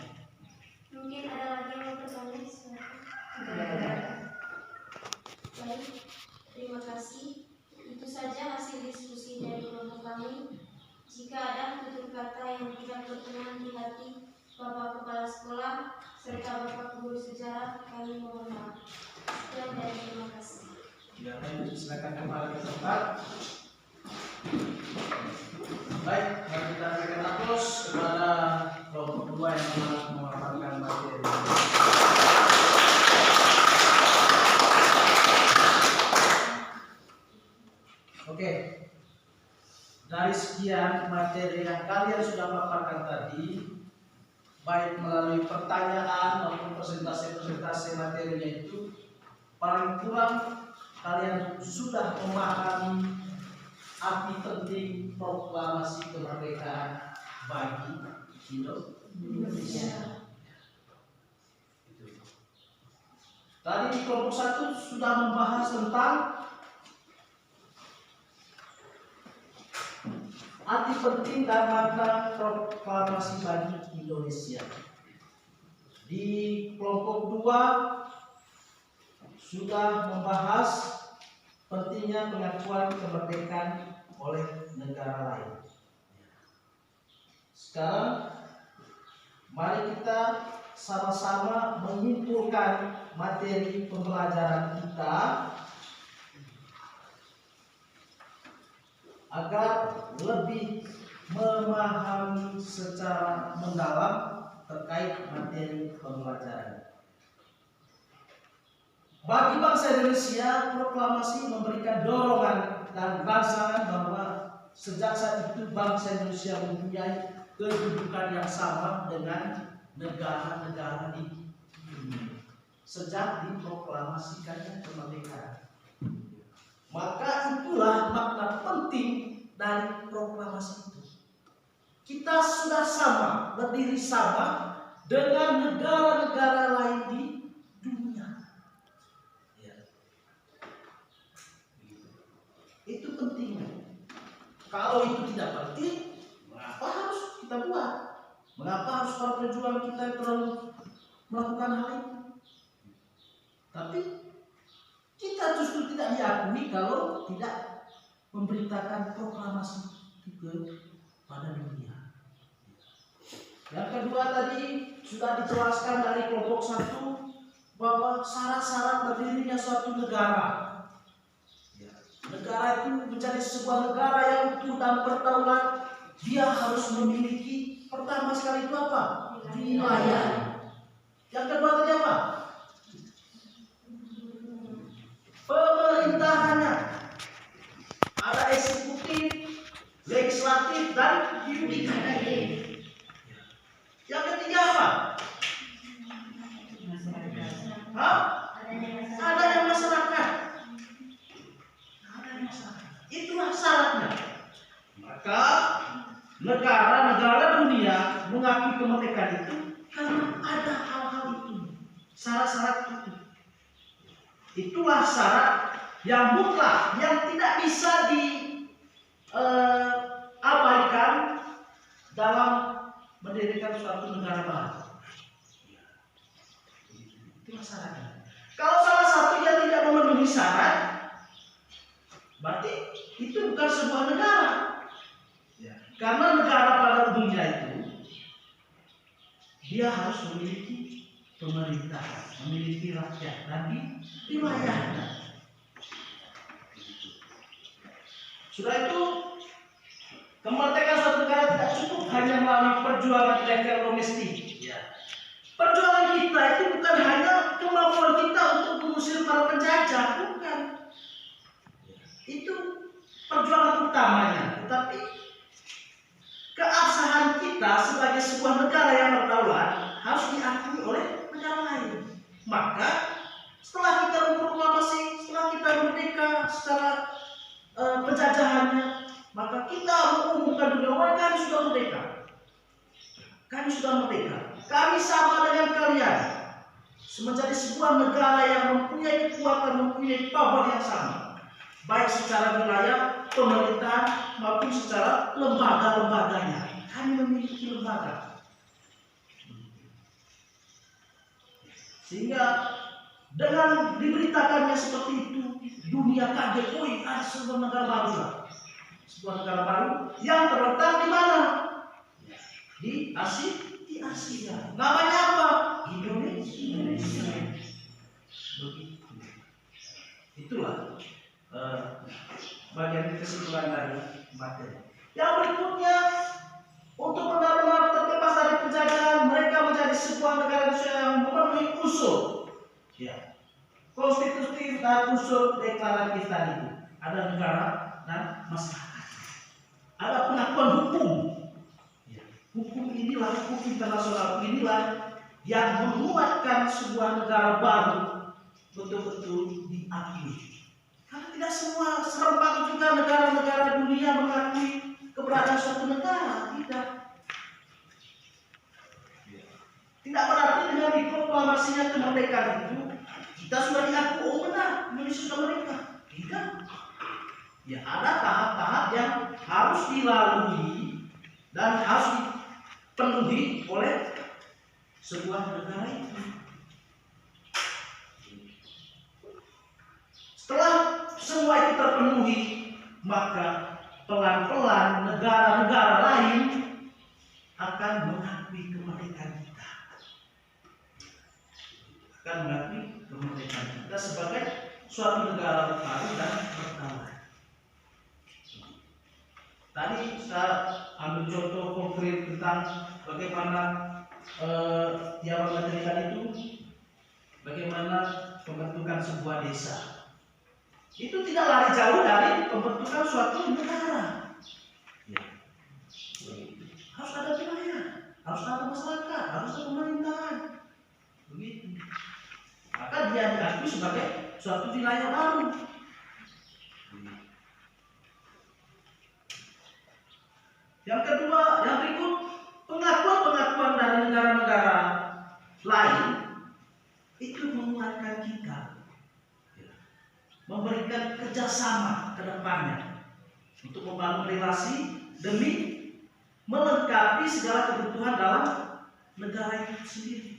Mungkin ada lagi yang mau bertanya? Silakan. Baik, terima kasih. Itu saja hasil diskusi dari kelompok kami. Jika ada tutur kata yang tidak berkenan di hati Bapak Kepala Sekolah serta Bapak Guru Sejarah, kami mohon maaf. Sekian dan terima kasih. Ya, baik, silakan kembali ke tempat. Baik, mari kita berikan aplaus kepada kelompok 2 yang telah memaparkan materi. Oke, dari sekian materi yang kalian sudah paparkan tadi, baik melalui pertanyaan maupun presentasi materinya itu, paling kurang kalian sudah memahami arti penting proklamasi kemerdekaan bagi Indonesia. Tadi di kelompok 1 sudah membahas tentang arti penting dan makna proklamasi bagi Indonesia. Di kelompok 2 sudah membahas pentingnya pengakuan kemerdekaan oleh negara lain. Sekarang mari kita sama-sama menyimpulkan materi pembelajaran kita agar lebih memahami secara mendalam terkait materi pembelajaran. Bagi bangsa Indonesia, proklamasi memberikan dorongan dan rangsangan bahwa sejak saat itu bangsa Indonesia mempunyai kedudukan yang sama dengan negara-negara di dunia sejak diproklamasikannya kemerdekaan. Maka itulah makna penting dari proklamasi itu. Kita sudah sama, berdiri sama dengan negara-negara lain di dunia. Itu pentingnya. Kalau itu tidak penting, mengapa harus kita buat? Mengapa harus para pejuang kita terlalu melakukan hal itu? Tapi kita justru tidak diakui kalau tidak memberitakan proklamasi itu pada dunia. Yang kedua tadi sudah dijelaskan dari kelompok 1 bahwa syarat-syarat berdirinya suatu negara. Negara itu menjadi sebuah negara yang utuh dan berdaulat, dia harus memiliki pertama sekali itu apa? Wilayah. Yang kedua tadi apa? Pemerintahannya. Ada eksekutif, legislatif, dan yudikatif. Yang ketiga apa? Adanya masyarakat. Itulah syaratnya. Maka negara-negara dunia mengakui kemerdekaan itu karena ada hal-hal itu, syarat-syarat itu. Itulah syarat yang mutlak, yang tidak bisa diabaikan dalam mendirikan suatu negara baru. Itulah syaratnya. Kalau salah satunya tidak memenuhi syarat, berarti itu bukan sebuah negara. Karena negara pada umumnya itu dia harus memiliki pemerintahan, memiliki rakyat dan wilayahnya. Sudah itu, kemerdekaan suatu negara tidak cukup hanya melalui perjuangan di level domestik. Perjuangan kita itu bukan hanya kemampuan kita untuk mengusir para penjajah, bukan. Itu perjuangan utamanya, tetapi keabsahan kita sebagai sebuah negara yang berdaulat harus diakui oleh negara lain. Maka setelah kita berproklamasi, setelah kita merdeka secara penjajahannya, maka kita mengumumkan Kami sudah merdeka. Kami sama dengan kalian. Menjadi sebuah negara yang mempunyai kekuatan, mempunyai power yang sama. Baik secara wilayah, pemerintahan, maupun secara lembaga-lembaganya. Kami memiliki lembaga. Sehingga dengan diberitakannya seperti itu, dunia kaget, ada sebuah negara baru lah. Sebuah negara baru yang terletak di mana? Di Asia. Namanya apa? Indonesia. Begitu. Itulah bagian kesimpulan dari materi. Yang berikutnya, untuk benar-benar terbebas dari penjajahan, mereka menjadi sebuah negara yang memenuhi unsur, ya, konstitusi dan unsur deklaratif tadi itu. Ada negara dan masyarakat. Ada pengakuan hukum. Hukum inilah, hukum internasional inilah yang menguatkan sebuah negara baru betul-betul diakui. Karena tidak semua serempak juga negara-negara dunia mengakui keberadaan suatu negara. Tidak berarti dengan diproklamasinya kemerdekaan itu kita sudah diakui, oh benar, Indonesia sudah merdeka. Tidak. Ya, ada tahap-tahap yang harus dilalui dan harus dipenuhi oleh sebuah negara itu. Setelah semua itu terpenuhi, maka pelan-pelan negara-negara lain akan mengakui kemerdekaan kita. Akan mengakui kemerdekaan kita sebagai suatu negara baru dan berdaulat. Tadi saya ambil contoh konkret tentang bagaimana yang mengajarkan itu, bagaimana pembentukan sebuah desa. Itu tidak lari jauh dari pembentukan suatu negara. Ya. Harus ada wilayah, harus ada masyarakat, harus ada pemerintahan. Begitu. Maka dia diakui sebagai suatu wilayah baru. Yang kedua, yang berikut, pengakuan-pengakuan dari negara-negara lain itu menguatkan kita, memberikan kerjasama ke depannya untuk membangun relasi demi melengkapi segala kebutuhan dalam negara itu sendiri.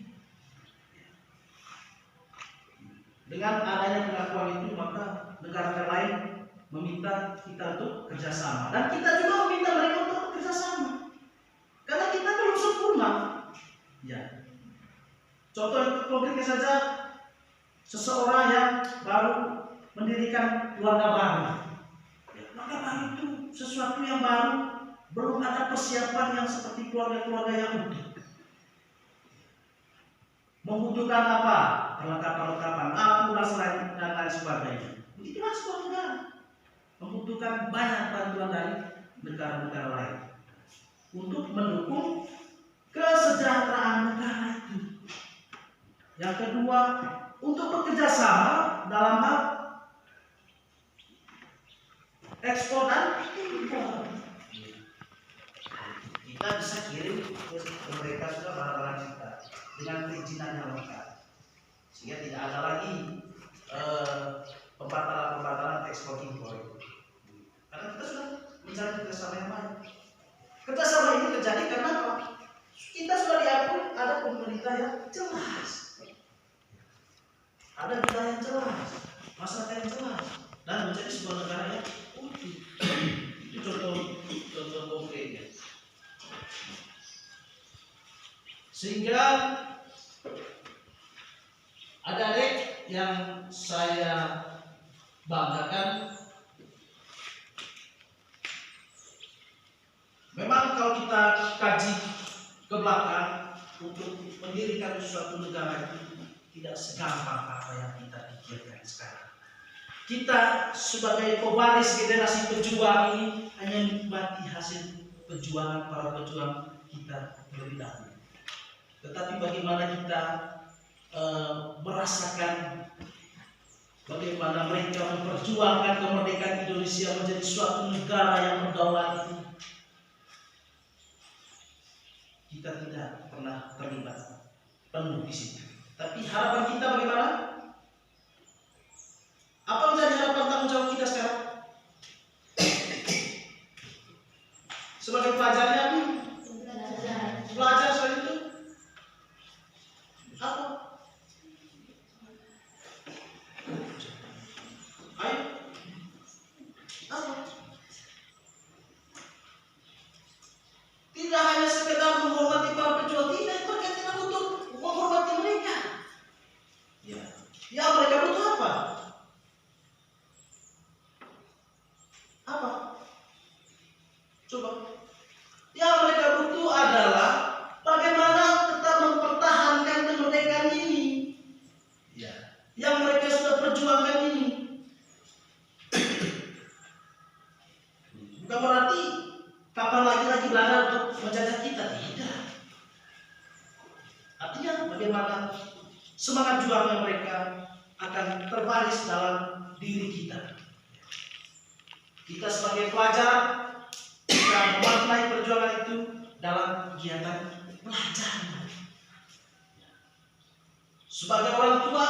Dengan adanya pengakuan itu, maka negara lain meminta kita untuk kerjasama, dan kita juga meminta mereka untuk kerjasama, karena kita belum sempurna. Ya, contoh konkretnya saja, seseorang yang baru mendirikan keluarga baru. Ya, keluarga baru itu sesuatu yang baru, belum ada persiapan yang seperti keluarga-keluarga yang utuh. Membutuhkan apa? Perlengkapan-perlengkapan, lampu dan lain sebagainya. Begitulah sebuah negara membutuhkan banyak bantuan dari negara-negara lain untuk mendukung kesejahteraan negara itu. Yang kedua, untuk bekerja sama dalam hal ekspor dan impor. Kita bisa kirim ke mereka sudah barang-barang kita dengan perizinan yang lengkap, sehingga tidak ada lagi pembatalan ekspor impor. Karena kita sudah mencari kerjasama yang baik. Kerjasama ini terjadi karena apa? Kita sudah diakui ada pemerintah yang jelas, ada wilayah yang jelas, masyarakat yang jelas, dan menjadi sebuah negara yang utuh. Itu contoh konkretnya. Sehingga adik-adik yang saya banggakan, memang kalau kita kaji ke belakang untuk mendirikan suatu negara itu tidak segampang apa yang kita pikirkan sekarang. Kita sebagai pewaris generasi pejuang ini hanya menikmati hasil perjuangan para pejuang kita terlebih dahulu. Tetapi bagaimana kita merasakan bagaimana mereka memperjuangkan kemerdekaan Indonesia menjadi suatu negara yang berdaulat itu. Kita kita tidak pernah terlibat penuh di situ. Tapi harapan kita bagaimana? Apa menjadi harapan tanggung jawab kita sekarang? Sebagai pelajarnya, belajar soal itu apa? Ayo, apa? Tidak hanya sekedar menghormati para pejuang, tidak, bahkan kita butuh menghormati mereka. Ya, mereka butuh apa? Apa? Coba. Yang mereka butuh adalah bagaimana tetap mempertahankan kemerdekaan ini. Yang mereka sudah perjuangkan ini. Bukan berarti kapan lagi Belanda untuk menjajah kita, tidak. Artinya bagaimana semangat juangnya mereka akan terbaris dalam diri kita. Kita sebagai pelajar kita memaknai perjuangan itu dalam kegiatan pelajaran. Sebagai orang tua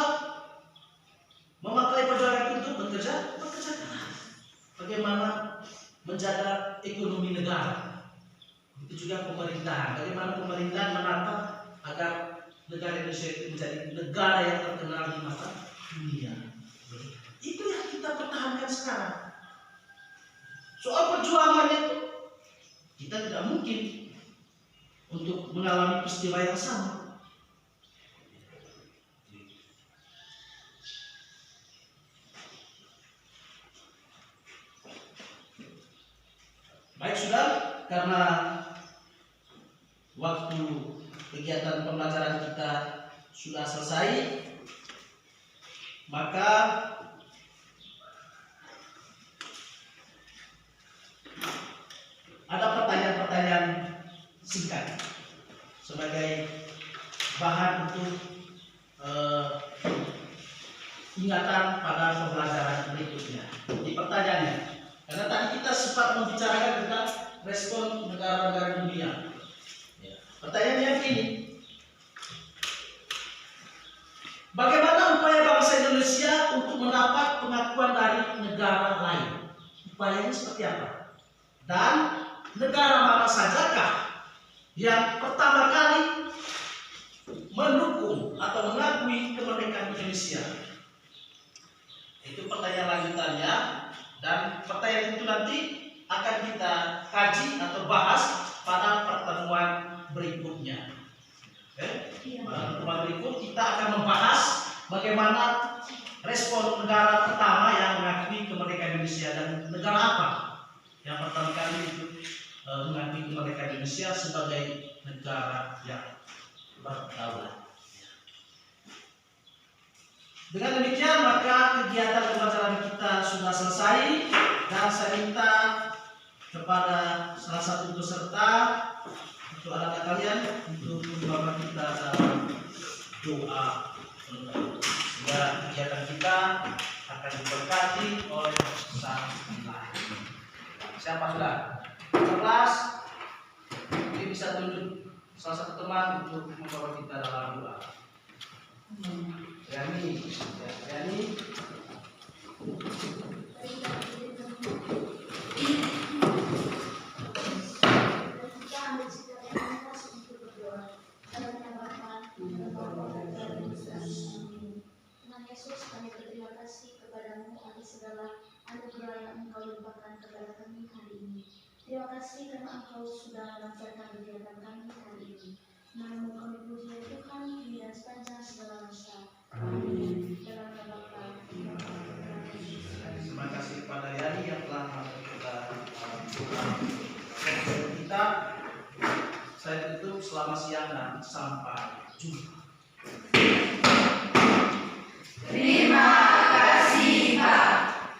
memakai perjuangan itu untuk bekerja keras. Bagaimana menjaga ekonomi negara. Itu juga pemerintahan. Bagaimana pemerintahan menata agar negara Indonesia itu menjadi negara yang terkenal di mata dunia. Itu yang kita pertahankan sekarang. Soal perjuangan itu kita tidak mungkin untuk mengalami peristiwa yang sama. Baik sudah, karena waktu kegiatan pembelajaran kita sudah selesai, maka ada pertanyaan-pertanyaan singkat sebagai bahan untuk ingatan pada pembelajaran berikutnya. Di pertanyaannya, karena tadi kita sempat membicarakan tentang respon negara-negara dunia. Pertanyaannya ini, bagaimana upaya bangsa Indonesia untuk mendapat pengakuan dari negara lain? Upayanya seperti apa? Dan negara mana sajakah yang pertama kali mendukung atau mengakui kemerdekaan Indonesia? Itu pertanyaan lanjutannya, dan pertanyaan itu nanti akan kita kaji atau bahas pada pertemuan berikutnya. Pada pertemuan berikut kita akan membahas bagaimana respon negara pertama yang mengakui kemerdekaan Indonesia dan negara apa yang pertama kali itu mengakui kemerdekaan Indonesia sebagai negara yang berdaulat. Dengan demikian maka kegiatan pembelajaran kita sudah selesai, dan saya minta kepada salah satu peserta untuk anak kalian untuk menyuarakan kita dalam doa sehingga kegiatan kita akan diberkati oleh Sang Ilahi. Siapa sudah? Kelas ini bisa tunjuk salah satu teman untuk membawa kita dalam doa. Yani. Tuhan Yesus, kami berterima kasih kepadamu atas segala anugerah yang Engkau limpahkan kepada kami hari ini. Terima kasih karena Engkau sudah melancarkan kegiatan kami hari ini. Namamu kami puji ya Tuhan, kini dan sepanjang segala masa. Amin. Dalam nama Bapa, Terima kasih kepada Yani yang telah melakukan kita. Saya tutup, selamat siang dan sampai jumpa.